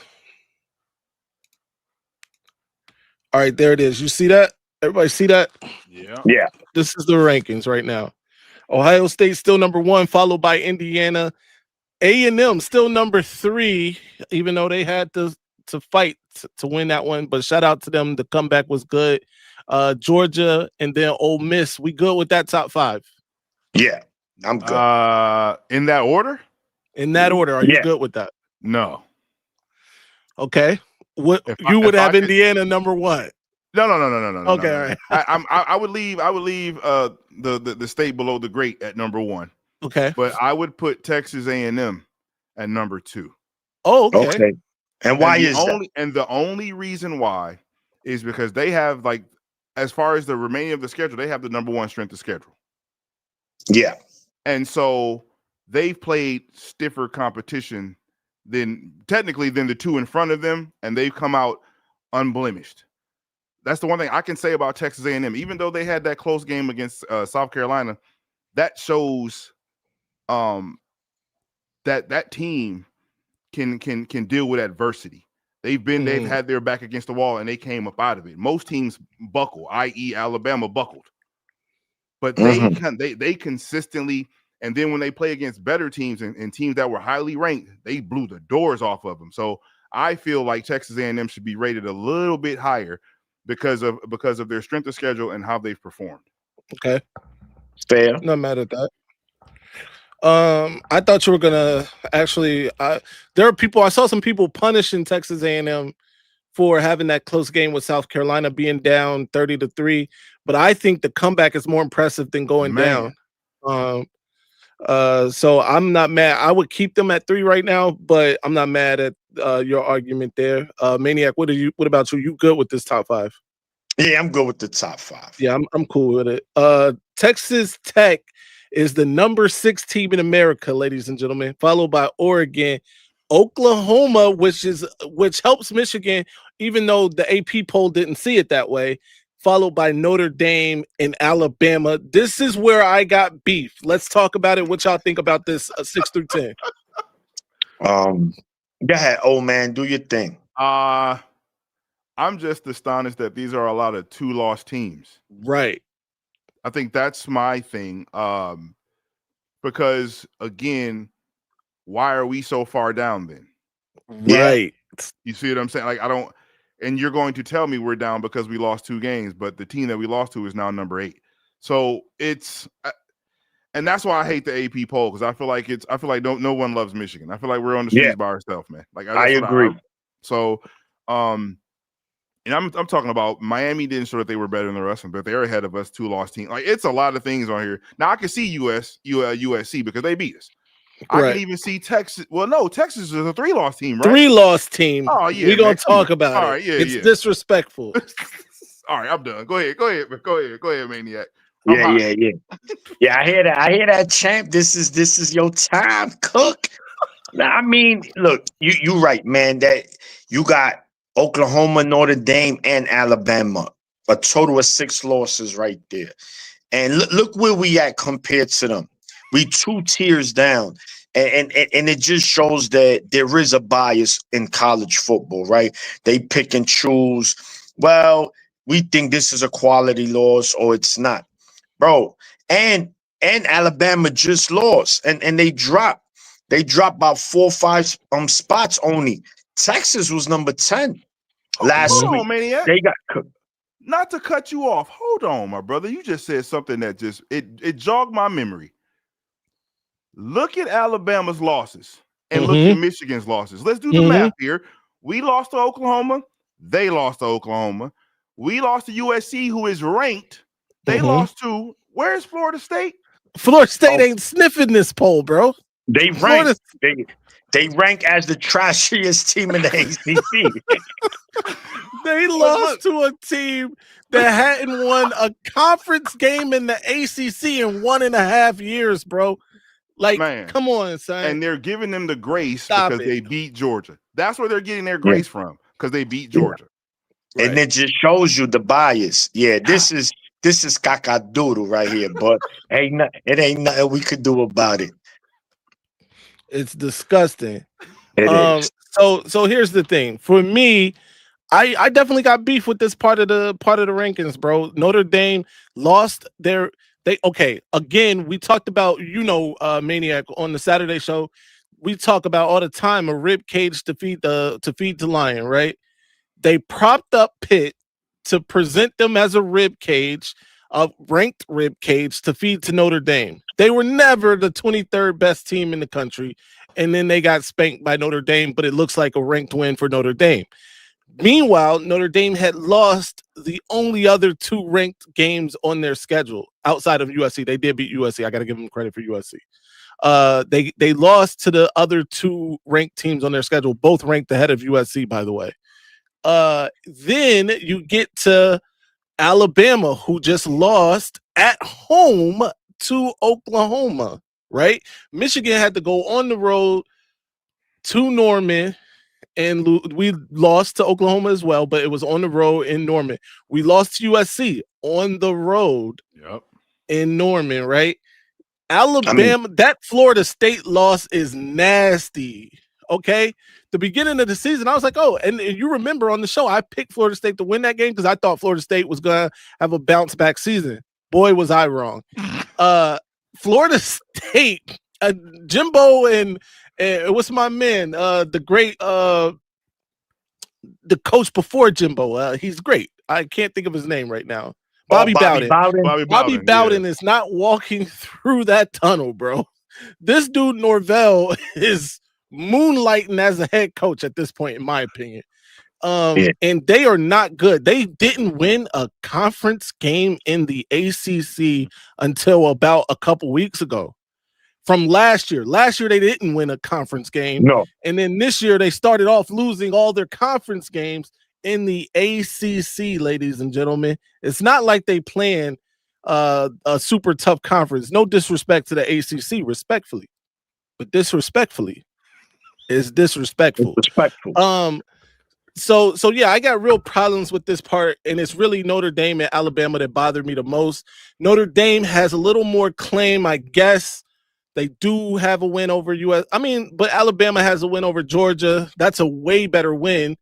right, there it is. You see that? Everybody see that? Yeah. Yeah. This is the rankings right now. Ohio State still number 1, followed by Indiana. A&M still number 3, even though they had to fight to win that one. But shout out to them. The comeback was good. Georgia and then Ole Miss. We good with that top 5? Yeah, I'm good. In that order? In that order, are you good with that? No. Okay. What If you would have I could, Indiana number 1? No. Okay, No. all right. I would leave the state below the great at number 1. Okay. But I would put Texas A&M at number 2. Oh, okay. And why is that? And the only reason why is because they have, like, as far as the remaining of the schedule, they have the number 1 strength of schedule. Yeah. And so they've played stiffer competition than the 2 in front of them, and they've come out unblemished. That's the one thing I can say about Texas A&M. Even though they had that close game against South Carolina, that shows that team can deal with adversity. They've had their back against the wall and they came up out of it. Most teams buckle, i.e. Alabama buckled. But they consistently, and then when they play against better teams and teams that were highly ranked, they blew the doors off of them. So I feel like Texas A&M should be rated a little bit higher because of their strength of schedule and how they've performed. Okay. Fair. Not mad at that. I thought you were gonna actually. There are people. I saw some people punishing Texas A&M for having that close game with South Carolina, being down 30-3. But I think the comeback is more impressive than going down. So I'm not mad. I would keep them at 3 right now, but I'm not mad at your argument there. Maniac, what about you? You good with this top 5? Yeah, I'm good with the top 5. Yeah, I'm cool with it. Texas Tech is the number 6 team in America, ladies and gentlemen, followed by Oregon, Oklahoma, which helps Michigan, even though the AP poll didn't see it that way, followed by Notre Dame and Alabama. This is where I got beef. Let's talk about it. What y'all think about this 6 through 10? Go ahead, old man. Do your thing. I'm just astonished that these are a lot of 2-loss teams. Right. I think that's my thing. Because again, why are we so far down then? Right. You see what I'm saying? Like, I don't, and you're going to tell me we're down because we lost 2 games, but the team that we lost to is now number 8. So and that's why I hate the AP poll, because I feel like no one loves Michigan. I feel like we're on the streets by ourselves, man. Like, I agree. And I'm talking about Miami didn't show that they were better than the rest of them, but they're ahead of us, 2-loss team. Like, it's a lot of things on here. Now I can see USC because they beat us. I can even see Texas. Well, no, Texas is a 3-loss team, right? 3-loss team. Oh yeah, we're gonna talk about it. All right, yeah, it's disrespectful. All right, I'm done. Go ahead, Maniac. Yeah, I hear that, champ. This is your time, Cook. Now, I mean, look, you right, man. That you got Oklahoma, Notre Dame, and Alabama, a total of 6 losses right there. And look where we at compared to them. We 2 tiers down. And it just shows that there is a bias in college football, right? They pick and choose. Well, we think this is a quality loss or it's not. Bro, and Alabama just lost. And they dropped. They dropped about 4 or 5 spots only. Texas was number 10 last week. Maniac. They got cooked. Not to cut you off. Hold on, my brother. You just said something that just it jogged my memory. Look at Alabama's losses and look at Michigan's losses. Let's do the math here. We lost to Oklahoma. They lost to Oklahoma. We lost to USC, who is ranked. They lost to, where's Florida State? Florida State ain't sniffing this poll, bro. They rank. They rank as the trashiest team in the ACC. They lost to a team that hadn't won a conference game in the ACC in 1.5 years, bro. Like, man, come on, son. And they're giving them the grace because they beat Georgia. That's where they're getting their grace from, because they beat Georgia. Right. And it just shows you the bias. Yeah, this is cacadoodle right here, but it ain't nothing we could do about it. It's disgusting. It is. So here's the thing. For me, I definitely got beef with this part of the rankings, bro. Notre Dame lost they Again, we talked about, Maniac on the Saturday show. We talk about all the time a rib cage to feed the lion, right? They propped up Pitt to present them as a rib cage, a ranked rib cage to feed to Notre Dame. They were never the 23rd best team in the country, and then they got spanked by Notre Dame, but it looks like a ranked win for Notre Dame. Meanwhile, Notre Dame had lost the only other 2 ranked games on their schedule outside of USC. They did beat USC. I got to give them credit for USC. They lost to the other 2 ranked teams on their schedule, both ranked ahead of USC, by the way. Then you get to Alabama, who just lost at home to Oklahoma, right? Michigan had to go on the road to Norman, and we lost to Oklahoma as well, but it was on the road in Norman. We lost to USC on the road in Norman, right? Alabama, that Florida State loss is nasty. Okay. The beginning of the season, I was like, oh, and you remember on the show, I picked Florida State to win that game because I thought Florida State was going to have a bounce back season. Boy, was I wrong. Florida State, Jimbo and what's my man? The great, the coach before Jimbo. He's great. I can't think of his name right now. Bobby Bowden. Bobby Bowden is not walking through that tunnel, bro. This dude Norvell is moonlighting as a head coach at this point, in my opinion. And they are not good. They didn't win a conference game in the ACC until about a couple weeks ago. From last year. Last year, they didn't win a conference game. No. And then this year, they started off losing all their conference games in the ACC, ladies and gentlemen. It's not like they playing a super tough conference. No disrespect to the ACC, respectfully. But disrespectfully is disrespectful. So yeah, I got real problems with this part, and it's really Notre Dame and Alabama that bother me the most. Notre Dame has a little more claim, I guess. They do have a win over but Alabama has a win over Georgia. That's a way better win.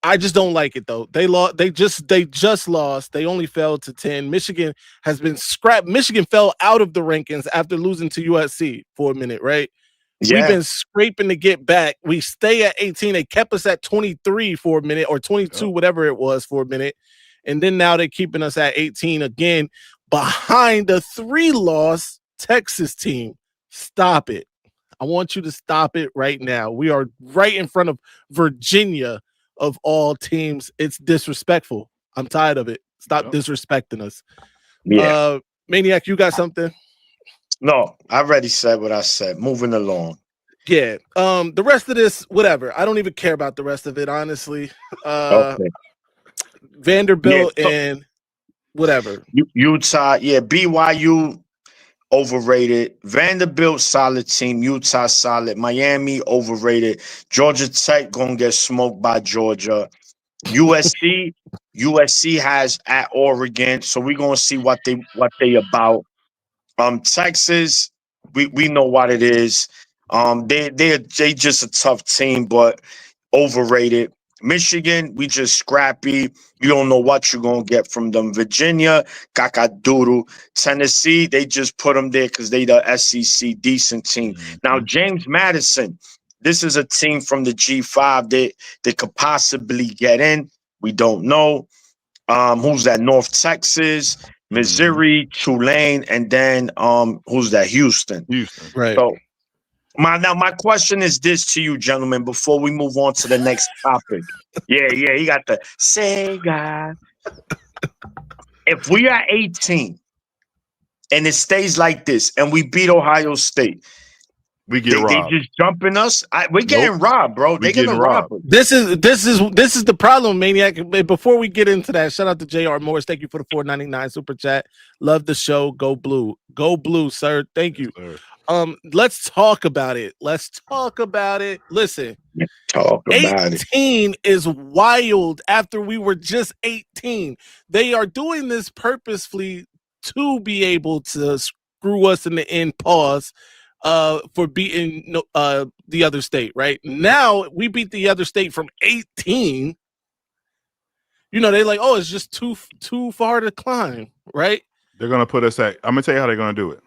I just don't like it though. They lost. They just lost. They only fell to 10. Michigan has been scrapped. Michigan fell out of the rankings after losing to USC for a minute, right? Yeah. We've been scraping to get back. We stay at 18. They kept us at 23 for a minute, or 22, whatever it was, for a minute. And then now they're keeping us at 18 again, behind a 3-loss Texas team. Stop it. I want you to stop it right now. We are right in front of Virginia, of all teams. It's disrespectful. I'm tired of it. Stop disrespecting us. Yeah. Maniac, you got something? No, I already said what I said. Moving along. Yeah. The rest of this, whatever. I don't even care about the rest of it, honestly. Okay. Vanderbilt and whatever. Utah, BYU overrated. Vanderbilt, solid team. Utah, solid. Miami, overrated. Georgia Tech gonna get smoked by Georgia. USC has at Oregon, so we're gonna see what they about. Texas, we know what it is. They just a tough team, but overrated. Michigan, we just scrappy. You don't know what you're gonna get from them. Virginia, cacadoodle. Tennessee, they just put them there because they the SEC decent team. Now, James Madison, this is a team from the G5 that could possibly get in. We don't know. Who's that? North Texas, Missouri, Tulane, and then who's that? Houston. Right. So my question is this to you, gentlemen, before we move on to the next topic. Yeah, he got the Sega. If we are 18 and it stays like this and we beat Ohio State, we get robbed. They just jumping us. We're getting robbed, bro. They're gonna rob us. This is the problem, Maniac. Before we get into that, shout out to JR Morris. Thank you for the $4.99 super chat. Love the show. Go blue. Go blue, sir. Thank you. Yes, sir. Let's talk about it. Listen. Talk about 18 is wild after we were just 18. They are doing this purposefully to be able to screw us in the end. Pause. For beating the other state, right? Now we beat the other state from 18. They're like, oh, it's just too far to climb, right? They're gonna put us at. I'm gonna tell you how they're gonna do it.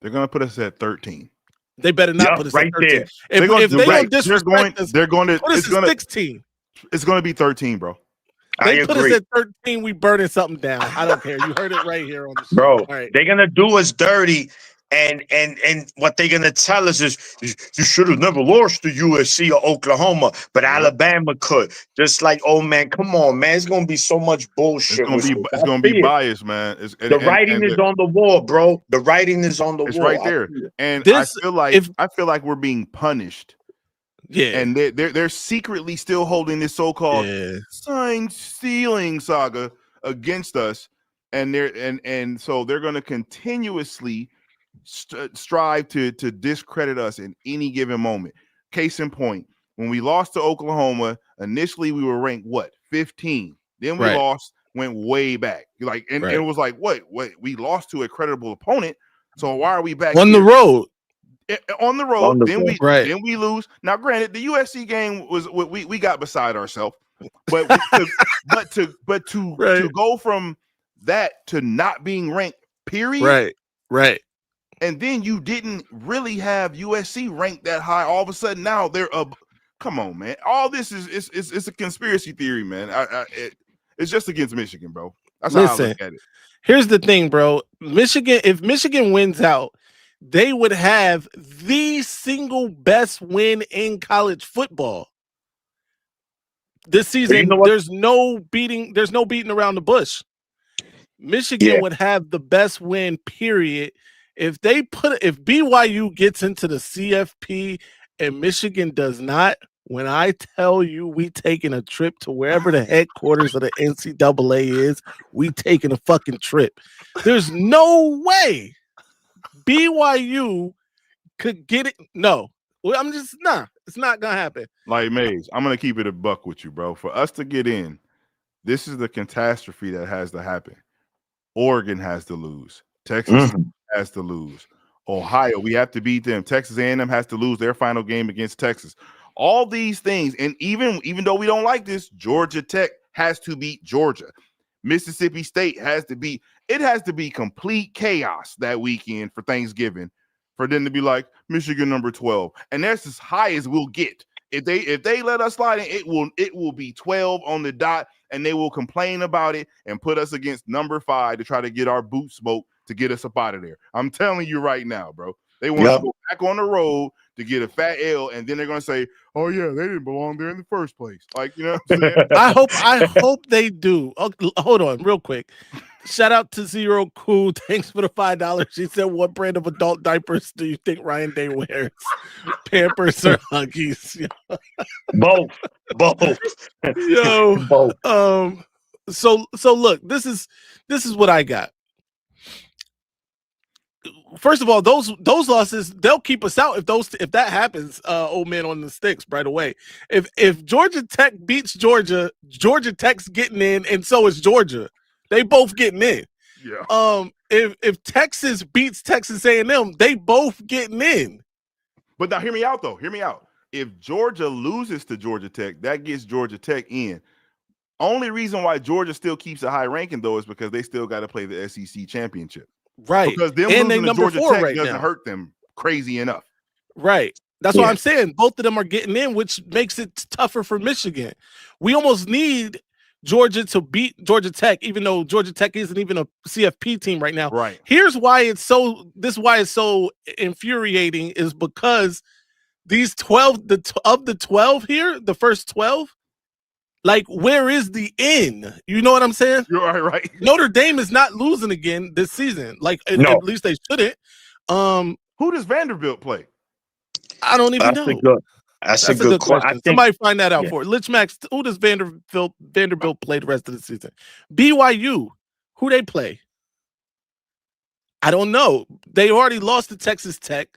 They're gonna put us at 13. They better not Yup, put us right at 13. there. If They're gonna they right. don't disrespect us, They're going to. put us It's at gonna. 16. It's gonna be 13, bro. They I put agree. us at 13, we burning something down. I don't care. You heard it right here on the show. Bro, All right. they're gonna do us dirty, and what they're gonna tell us is you should have never lost to USC or Oklahoma, but Yep. Alabama could. Just like, oh man, come on, man, it's gonna be so much bullshit. It's gonna be. with It's I gonna see be it. biased, man. The writing is on the wall, bro. The writing is on the It's wall. right I there, see it. and This- I feel like we're being punished, Yeah. and they're secretly still holding this so-called Yeah. sign stealing saga against us, and so they're going to continuously strive to discredit us in any given moment. Case in point, when we lost to Oklahoma, initially we were ranked what 15. Then we Right. lost, went way back. Like and it was like what we lost to a credible opponent. So why are we back On here? the road? On the road, On the then road. then we lose. Now, granted, the USC game was we got beside ourselves, but to Right. go from that to not being ranked, period, Right. and then you didn't really have USC ranked that high. All of a sudden, now they're up. Come on, man! All this is it's a conspiracy theory, man. It's just against Michigan, bro. That's how I look at it. Here's the thing, bro. If Michigan wins out, they would have the single best win in college football this season. you know what? There's no beating around the bush. Michigan Yeah. would have the best win, period. If BYU gets into the CFP and Michigan does not, when I tell you we taking a trip to wherever the headquarters of the NCAA is, we taking a fucking trip. There's no way BYU could get it. No, it's not gonna happen. Like Maize, I'm gonna keep it a buck with you, bro. For us to get in, this is the catastrophe that has to happen. Oregon has to lose. Texas has to lose. Ohio, we have to beat them. Texas A&M has to lose their final game against Texas. All these things, and even though we don't like this, Georgia Tech has to beat Georgia. Mississippi State has to be. It has to be complete chaos that weekend for Thanksgiving for them to be like Michigan number 12, and that's as high as we'll get. If they let us slide in, it will be 12 on the dot, and they will complain about it and put us against number 5 to try to get our boot smoked to get us up out of there. I'm telling you right now, bro. They want to go back on the road to get a fat L, and then they're gonna say, "Oh yeah, they didn't belong there in the first place." Like, you know what I'm saying? I hope they do. Oh, hold on, real quick. Shout out to Zero Cool. Thanks for the $5. She said, "What brand of adult diapers do you think Ryan Day wears? Pampers or Huggies?" Both. Yo, Both. So look, this is what I got. First of all, those losses, they'll keep us out if that happens. Old man on the sticks right away. If Georgia Tech beats Georgia, Georgia Tech's getting in, and so is Georgia. They both getting in. Yeah. If Texas beats Texas A&M, they both getting in. But now, hear me out though. Hear me out. If Georgia loses to Georgia Tech, that gets Georgia Tech in. Only reason why Georgia still keeps a high ranking though is because they still got to play the SEC championship. Right. Because them and losing they to Georgia 4 Tech right doesn't now. hurt them crazy enough. Right. That's what I'm saying. Both of them are getting in, which makes it tougher for Michigan. We almost need Georgia to beat Georgia Tech, even though Georgia Tech isn't even a CFP team right now. Right. Here's why it's so infuriating is because these 12, of the 12 here, the first 12, like, where is the in? You know what I'm saying? You're right. Notre Dame is not losing again this season. Like, at least they shouldn't. Who does Vanderbilt play? I don't even know. That's a good question. Somebody find that out for it. Lich Max, who does Vanderbilt play the rest of the season? BYU, who they play? I don't know. They already lost to Texas Tech.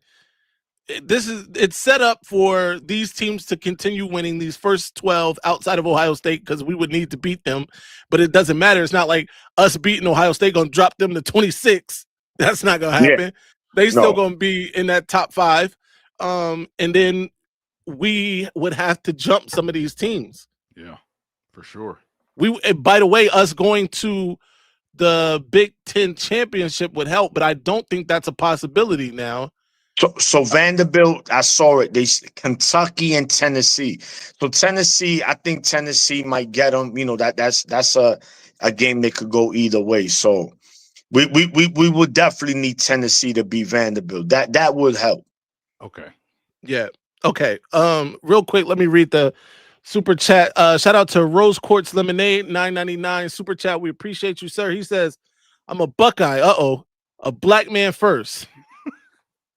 It's set up for these teams to continue winning these first 12 outside of Ohio State because we would need to beat them, but it doesn't matter. It's not like us beating Ohio State gonna drop them to 26. That's not gonna happen. Yeah. They still gonna be in that top 5, and then we would have to jump some of these teams. Yeah, for sure. By the way, us going to the Big Ten championship would help, but I don't think that's a possibility now. So Vanderbilt, I saw it. Kentucky and Tennessee. So Tennessee, I think Tennessee might get them. You know, that's a game that could go either way. So we would definitely need Tennessee to beat Vanderbilt. That would help. Okay. Yeah. Okay. Real quick, let me read the super chat. Shout out to Rose Quartz Lemonade, $9.99 super chat. We appreciate you, sir. He says, "I'm a Buckeye. A black man first.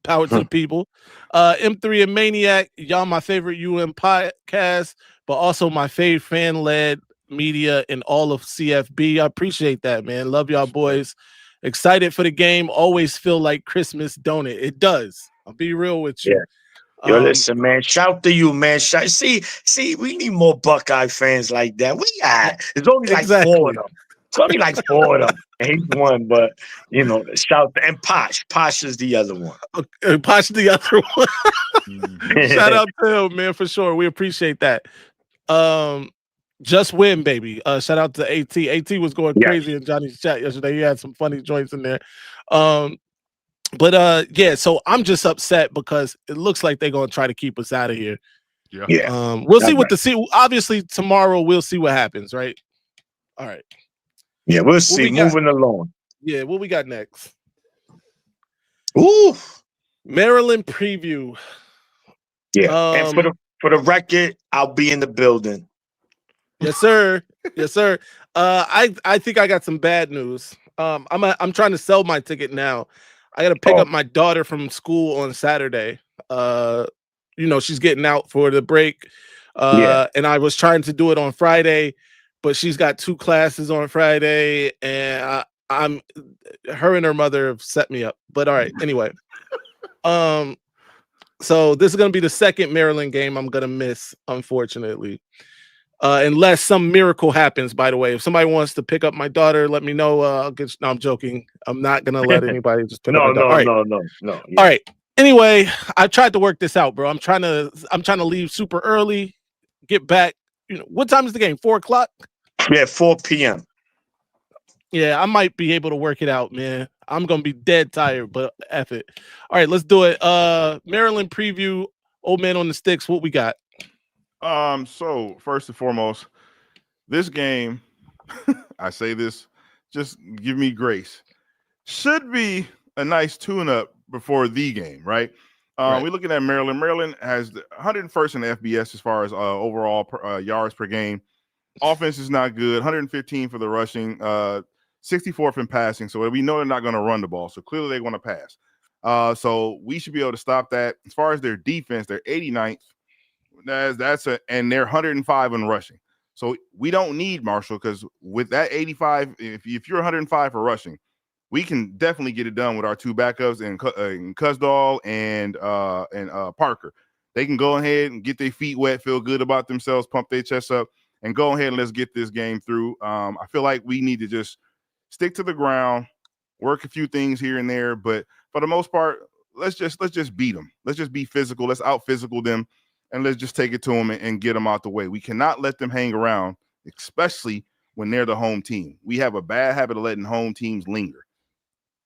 Power to the people. M3 and Maniac, y'all my favorite UM podcast, but also my favorite fan-led media in all of CFB. I appreciate that, man. Love y'all boys. Excited for the game. Always feel like Christmas, don't it? It does. I'll be real with you. Yo, listen, man. Shout to you, man. See, we need more Buckeye fans like that. There's only like four of them. It's only like four of them. And he's one, but you know, shout and Posh. Posh is the other one. Okay, Posh the other one. Shout out to him, man, for sure. We appreciate that. Just win, baby. Shout out to AT. AT was going crazy in Johnny's chat yesterday. He had some funny joints in there. But yeah, so I'm just upset because it looks like they're gonna try to keep us out of here. Yeah. We'll see what obviously tomorrow we'll see what happens, right? All right. Yeah, we'll see. Moving along. Yeah, what we got next? Ooh. Maryland preview. Yeah. And for the record, I'll be in the building. Yes, sir. Yes, sir. I think I got some bad news. I'm trying to sell my ticket now. I got to pick up my daughter from school on Saturday. You know, she's getting out for the break. And I was trying to do it on Friday, but she's got 2 classes on Friday, and her and her mother have set me up. But all right, anyway. So this is gonna be the second Maryland game I'm gonna miss, unfortunately. Unless some miracle happens, by the way. If somebody wants to pick up my daughter, let me know. No, I'm joking. I'm not gonna let anybody just pick up my daughter. No. Yeah. All right. Anyway, I tried to work this out, bro. I'm trying to leave super early, get back. You know, what time is the game? 4:00? Yeah, 4 p.m. Yeah, I might be able to work it out, man. I'm gonna be dead tired, but F it. All right, let's do it. Maryland preview, Old Man on the Sticks. What we got? So first and foremost, this game, I say this, just give me grace. Should be a nice tune-up before the game, right? We're looking at Maryland. Maryland has the 101st in the FBS as far as overall yards per game. Offense is not good. 115 for the rushing, 64th in passing. So we know they're not going to run the ball. So clearly they want to pass. So we should be able to stop that. As far as their defense, they're 89th. And they're 105 in rushing. So we don't need Marshall, because with that 85, if you're 105 for rushing, we can definitely get it done with our 2 backups and Cusdall and Parker. They can go ahead and get their feet wet, feel good about themselves, pump their chests up, and go ahead and let's get this game through. I feel like we need to just stick to the ground, work a few things here and there, but for the most part, let's just beat them. Let's just be physical. Let's out physical them. And let's just take it to them and get them out the way. We cannot let them hang around, especially when they're the home team. We have a bad habit of letting home teams linger.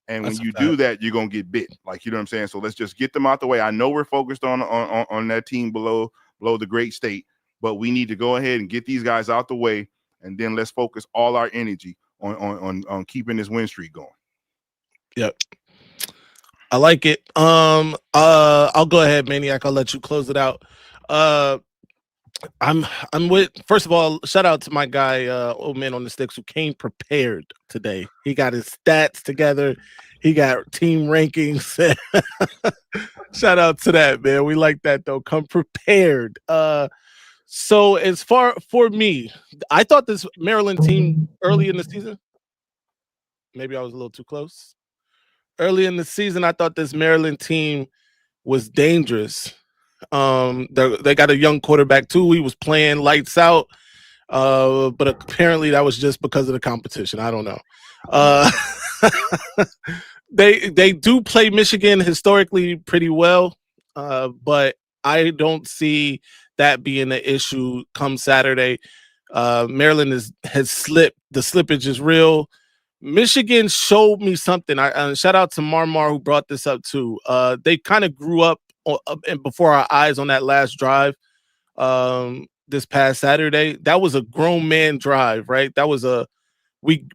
And when you do that, you're going to get bit. Like, you know what I'm saying? So let's just get them out the way. I know we're focused on that team below the great state, but we need to go ahead and get these guys out the way. And then let's focus all our energy on keeping this win streak going. Yep. I like it. I'll go ahead, Maniac. I'll let you close it out. I'm with, first of all, shout out to my guy, Old Man on the Sticks, who came prepared today. He got his stats together. He got team rankings. Shout out to that, man. We like that, though. Come prepared. So as far for me, I thought this Maryland team early in the season, maybe I was a little too close. Early in the season, I thought this Maryland team was dangerous. They got a young quarterback too. He was playing lights out, but apparently that was just because of the competition. I don't know. They do play Michigan historically pretty well, but I don't see that being an issue come Saturday. Maryland has slipped. The slippage is real. Michigan showed me something. I shout out to Marmar who brought this up too. They kind of grew up and before our eyes on that last drive this past Saturday. That was a grown man drive, right? That was a we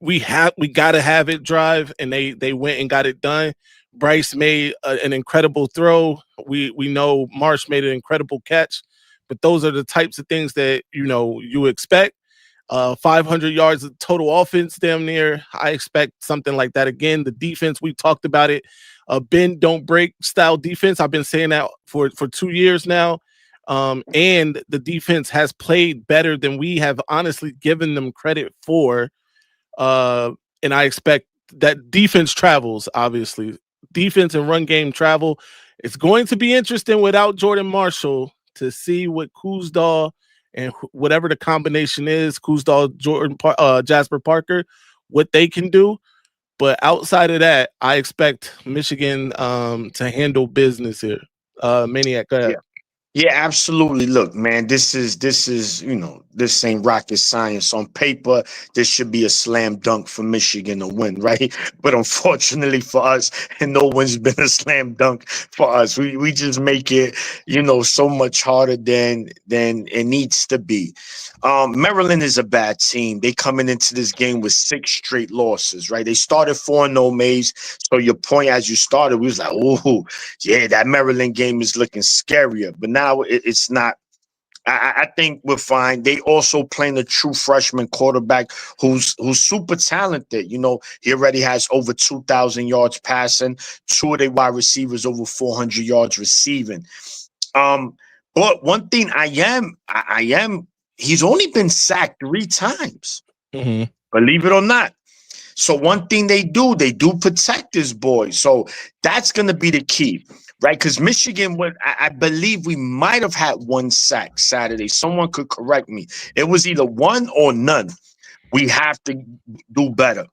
gotta have it drive, and they went and got it done. Bryce made an incredible throw. We know Marsh made an incredible catch, but those are the types of things that you expect. 500 yards of total offense damn near. I expect something like that again. The defense, we talked about it. Bend don't break style defense. I've been saying that for 2 years now. And the defense has played better than we have honestly given them credit for. And I expect that defense travels, obviously. Defense and run game travel. It's going to be interesting without Jordan Marshall to see what Kuzdal and whatever the combination is, Kuzdal, Jasper Parker, what they can do. But outside of that, I expect Michigan to handle business here. Maniac, go ahead. Yeah, absolutely. Look, man, this is this ain't rocket science. On paper, this should be a slam dunk for Michigan to win, right? But unfortunately for us, and no one's been a slam dunk for us. We just make it, so much harder than it needs to be. Maryland is a bad team. They coming into this game with 6 straight losses, right? They started 4-0, Maize. So your point as you started, we was like, oh, yeah, that Maryland game is looking scarier. But now it's not. I think we're fine. They also playing a true freshman quarterback who's super talented. He already has over 2,000 yards passing. 2 of their wide receivers over 400 yards receiving. But one thing I am. He's only been sacked 3 times. Mm-hmm. Believe it or not. So one thing they do protect this boy. So that's going to be the key, right? Because Michigan, I believe we might have had 1 sack Saturday. Someone could correct me. It was either 1 or none. We have to do better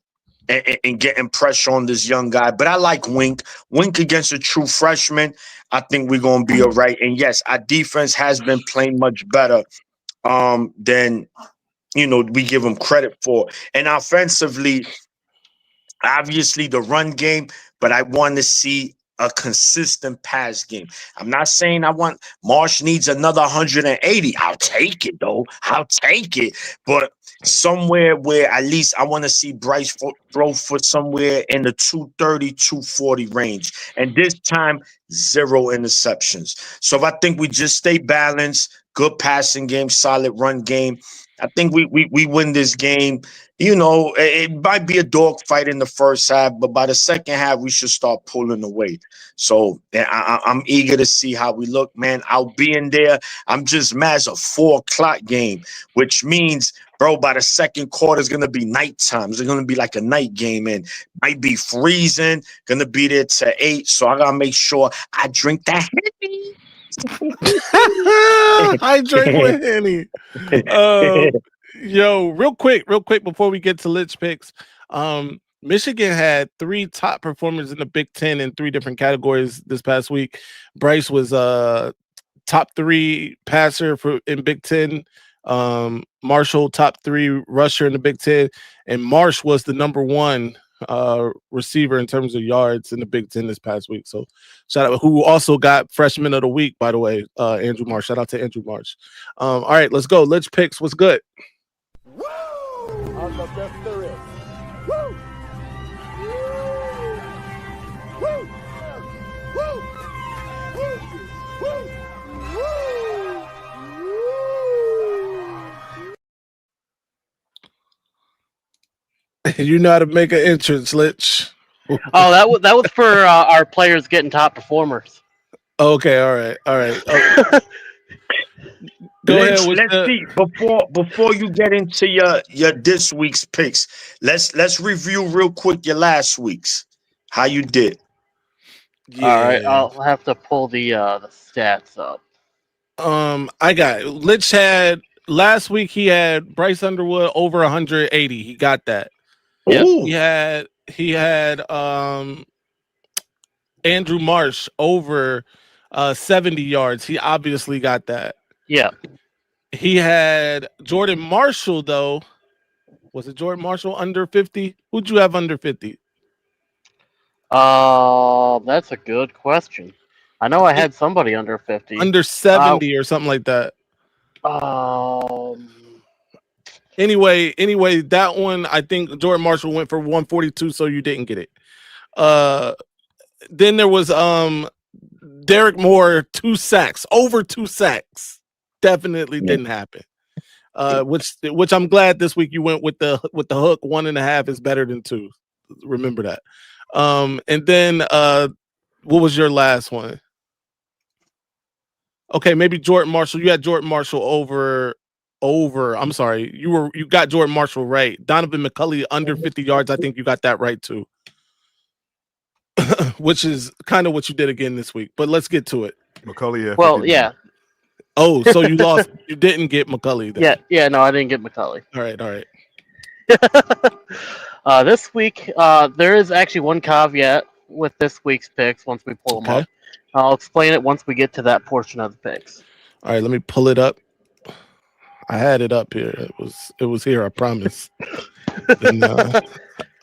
and getting pressure on this young guy. But I like Wink. Wink against a true freshman. I think we're going to be all right. And yes, our defense has been playing much better than we give them credit for. And offensively, obviously the run game, but I want to see a consistent pass game. I'm not saying Marsh needs another 180. I'll take it though. I'll take it. But somewhere where at least I want to see Bryce throw for somewhere in the 230, 240 range. And this time, 0 interceptions. So if I think we just stay balanced, good passing game, solid run game, I think we win this game. It might be a dogfight in the first half, but by the second half, we should start pulling away. So I'm eager to see how we look, man. I'll be in there. I'm just mad. It's a 4:00 game, which means, bro, by the second quarter, it's going to be nighttime. It's going to be like a night game, and might be freezing. Going to be there till 8. So I got to make sure I drink that Henny. I drink with Henny. Yo, real quick before we get to Lich picks, Michigan had 3 top performers in the Big Ten in 3 different categories this past week. Bryce was top 3 passer in Big Ten. Marshall top 3 rusher in the Big Ten, and Marsh was the number 1 receiver in terms of yards in the Big Ten this past week. So shout out, who also got freshman of the week, by the way, Andrew Marsh. Shout out to Andrew Marsh. All right, let's go. Lich picks. What's good? Woo! I'm the best there is. Woo! Woo! Woo! You know how to make an entrance, Lich. Oh, that was for our players getting top performers. Okay, all right. Okay. Go ahead. Let's see. Before you get into your this week's picks, let's review real quick your last week's. How you did. Yeah. All right, I'll have to pull the stats up. I got it. Lich had last week. He had Bryce Underwood over 180. He got that. Yeah. He had Andrew Marsh over 70 yards. He obviously got that. Yeah. He had Jordan Marshall though. Was it Jordan Marshall under 50? Who'd you have under 50? That's a good question. I know I had somebody under 50. Under 70 or something like that. Um, Anyway, that one I think Jordan Marshall went for 142, so you didn't get it. Then there was Derek Moore, 2 sacks, over 2 sacks. Definitely didn't happen. Which I'm glad this week you went with the hook. 1.5 is better than 2. Remember that. And then what was your last one? Okay, maybe Jordan Marshall. You had Jordan Marshall over. I'm sorry. You got Jordan Marshall right. Donovan McCulley under 50 yards. I think you got that right too. Which is kind of what you did again this week. But let's get to it. McCulley had 59. well, yeah. Oh, so you lost. You didn't get McCulley then. Yeah, no, I didn't get McCulley. All right. This week, there is actually one caveat with this week's picks once we pull them Okay. up. I'll explain it once we get to that portion of the picks. All right, let me pull it up. I had it up here. It was here, I promise. And, all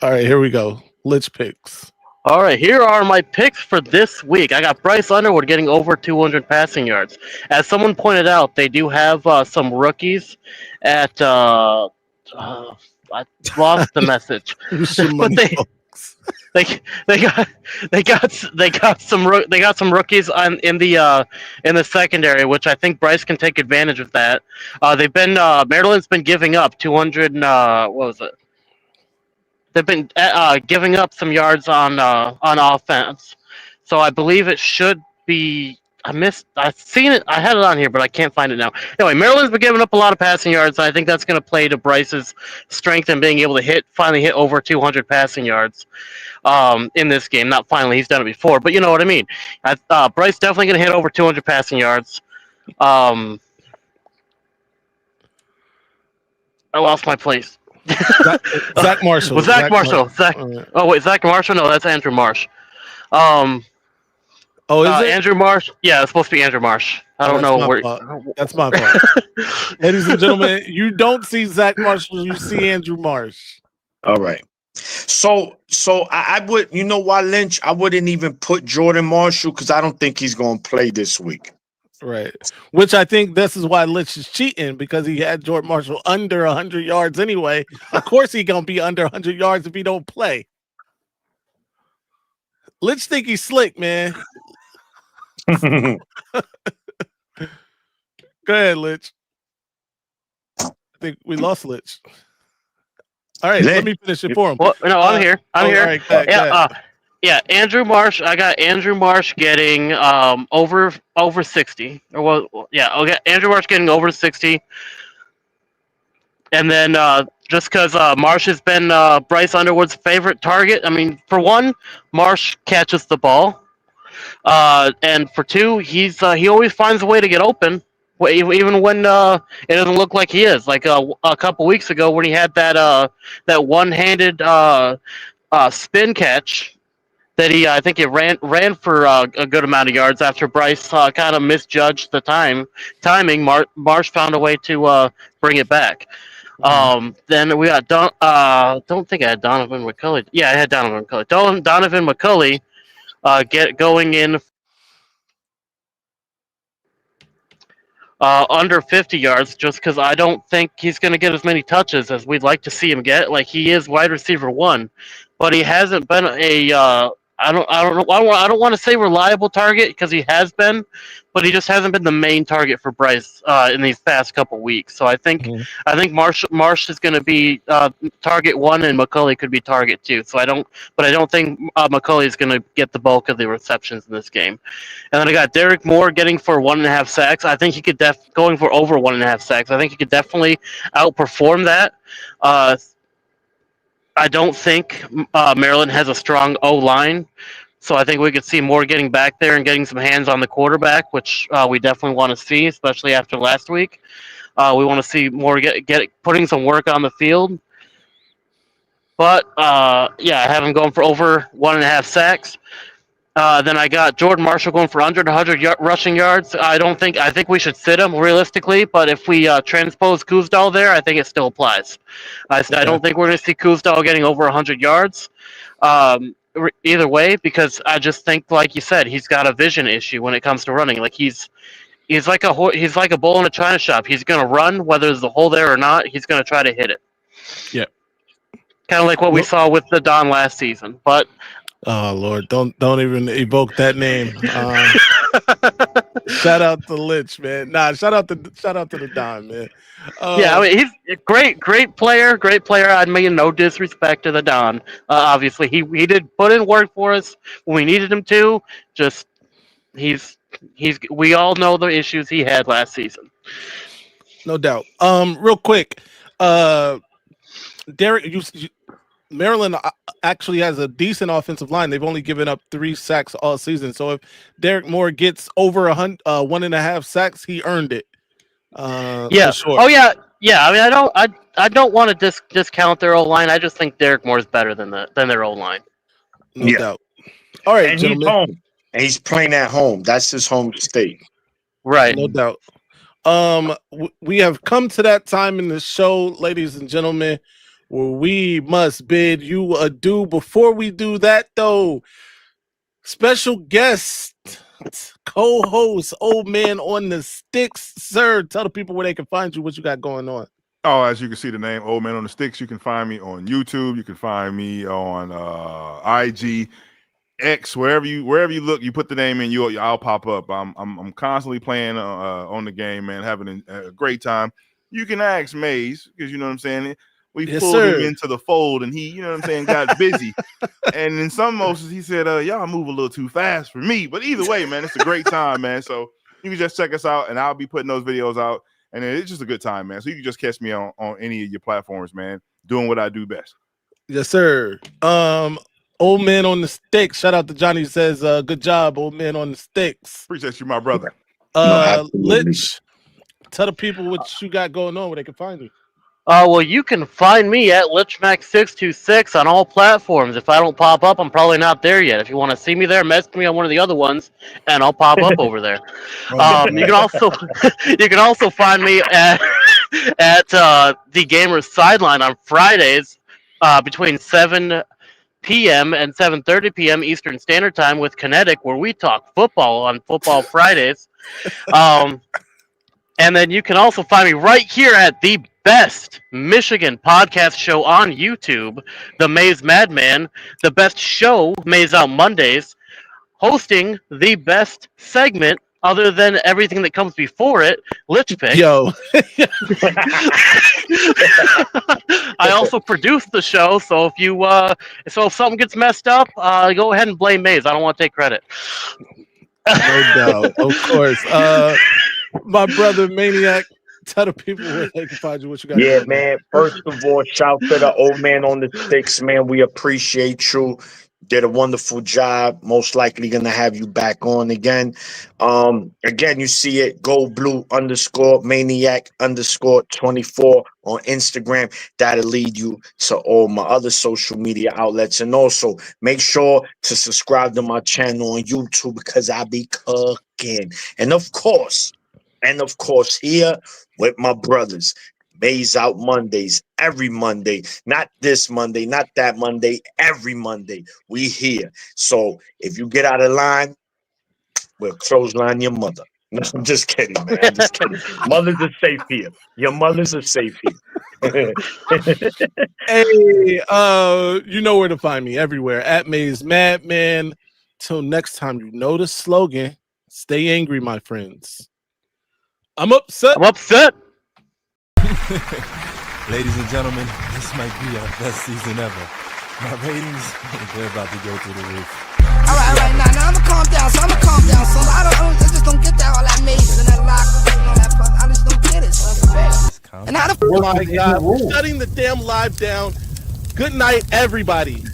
right, here we go. Lich picks. All right, here are my picks for this week. I got Bryce Underwood getting over 200 passing yards. As someone pointed out, they do have some rookies at. I lost the message. Who's your But money, folks? they got some rookies in the secondary, which I think Bryce can take advantage of that. They've been Maryland's been giving up 200. What was it? They've been giving up some yards on offense, so I believe it should be. I've seen it. I had it on here, but I can't find it now. Anyway, Maryland's been giving up a lot of passing yards. I think that's going to play to Bryce's strength in being able to finally hit over 200 passing yards in this game. Not finally, he's done it before, but you know what I mean. Bryce definitely going to hit over 200 passing yards. I lost my place. Zach Marshall. Zach Marshall. Right. Oh wait, Zach Marshall. No, that's Andrew Marsh. Oh, is it? Andrew Marsh? Yeah, it's supposed to be Andrew Marsh. I don't know where. That's my fault. Ladies and gentlemen, you don't see Zach Marshall, you see Andrew Marsh. All right. So I would, you know why, Lynch? I wouldn't even put Jordan Marshall because I don't think he's going to play this week. Right. Which I think this is why Lynch is cheating, because he had Jordan Marshall under 100 yards anyway. Of course he's going to be under 100 yards if he don't play. Lynch think he's slick, man. Go ahead, Lynch. I think we lost Lynch. All right, let me finish it for him. Well, no, I'm here. I'm here. Right, go ahead. Yeah, Andrew Marsh. I got Andrew Marsh getting over 60. Or well, yeah, okay. Andrew Marsh getting over 60. And then just because Marsh has been Bryce Underwood's favorite target. I mean, for one, Marsh catches the ball. And for two, he always finds a way to get open, even when it doesn't look like he is. Like a couple weeks ago when he had that one-handed spin catch that I think he ran for a good amount of yards after Bryce kind of misjudged the timing. Marsh found a way to bring it back. Then we got don't think I had Donovan McCulley. Yeah, I had Donovan McCulley. Donovan McCulley. Going in under 50 yards, just because I don't think he's going to get as many touches as we'd like to see him get. Like, he is wide receiver 1, but he hasn't been a I don't want to say reliable target, because he has been, but he just hasn't been the main target for Bryce in these past couple weeks. So I think Marsh is going to be target 1, and McCulley could be target 2. So I don't think McCulley is going to get the bulk of the receptions in this game. And then I got Derek Moore getting for 1.5 sacks. I think he could going for over 1.5 sacks. I think he could definitely outperform that. I don't think Maryland has a strong O-line, so I think we could see Moore getting back there and getting some hands on the quarterback, which we definitely want to see, especially after last week. We want to see Moore get putting some work on the field. But, yeah, I have him going for over 1.5 sacks. Then I got Jordan Marshall going for under 100 rushing yards. I think we should sit him realistically, but if we transpose Kuzdal there, I think it still applies. I don't think we're going to see Kuzdal getting over 100 yards. Either way, because I just think, like you said, he's got a vision issue when it comes to running. Like he's like a bull in a china shop. He's going to run whether there's a hole there or not. He's going to try to hit it. Yeah. Kind of like what we saw with the Don last season, but. Oh Lord, don't even evoke that name. Shout out to Lynch, man. Nah, shout out to the Don, man. Yeah, I mean, he's a great player. I mean, no disrespect to the Don. Obviously, he did put in work for us when we needed him to. Just we all know the issues he had last season. No doubt. Real quick, Derek, Maryland actually has a decent offensive line. They've only given up 3 sacks all season. So if Derek Moore gets over 1.5 sacks, he earned it. Yeah. Sure. Oh yeah. Yeah. I mean, I don't want to discount their old line. I just think Derek Moore is better than their old line. No doubt. All right, and gentlemen. He's home. And he's playing at home. That's his home state. Right. No doubt. We have come to that time in the show, ladies and gentlemen, where we must bid you adieu. Before we do that, though, special guest, co-host, Old Man on the Sticks. Sir, tell the people where they can find you, what you got going on. Oh, as you can see the name Old Man on the Sticks, you can find me on YouTube. You can find me on IG, X, wherever you look, you put the name in, I'll pop up. I'm constantly playing on the game, man, having a great time. You can ask Maize, because you know what I'm saying. We pulled him into the fold, and he, you know what I'm saying, got busy. And in some motions, he said, y'all move a little too fast for me. But either way, man, it's a great time, man. So you can just check us out, and I'll be putting those videos out. And it's just a good time, man. So you can just catch me on any of your platforms, man, doing what I do best. Yes, sir. Old Man on the Sticks. Shout out to Johnny, who says, good job, Old Man on the Sticks. Appreciate you, my brother. Litch, tell the people what you got going on, where they can find you. Well, you can find me at LichMac626 on all platforms. If I don't pop up, I'm probably not there yet. If you want to see me there, message me on one of the other ones, and I'll pop up over there. You can also find me at the Gamers Sideline on Fridays between 7 p.m. and 7:30 p.m. Eastern Standard Time with Kinetic, where we talk football on Football Fridays. And then you can also find me right here at the best Michigan podcast show on YouTube, the Maize Madman, the best show, Maize Out Mondays, hosting the best segment other than everything that comes before it, Lich Pick. Yo. I also produce the show, so if something gets messed up, go ahead and blame Maize. I don't want to take credit. No doubt, of course. My brother Maniac, tell the people where they can find you, what you got. Yeah, man. First of all, shout to the Old Man on the Sticks, man. We appreciate you. Did a wonderful job. Most likely gonna have you back on again. Again, you see it, goldblue_maniac_24 on Instagram. That'll lead you to all my other social media outlets. And also make sure to subscribe to my channel on YouTube, because I be cooking. And of course, here with my brothers, Maize Out Mondays, every Monday, not this Monday, not that Monday, every Monday, we here. So if you get out of line, we'll clothesline your mother. No, I'm just kidding, man. I'm just kidding. Mothers are safe here. Your mothers are safe here. Hey, you know where to find me, everywhere, at Maize Madman. Till next time, you know the slogan, stay angry, my friends. I'm upset. Ladies and gentlemen, this might be our best season ever. My ratings, they're about to go through the roof. All right, now I'ma calm down. So I just don't get that all that Maize and that lock and all that fun. I just don't get it. And how the Oh my God, we're shutting the damn live down. Good night, everybody.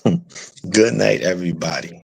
Good night, everybody.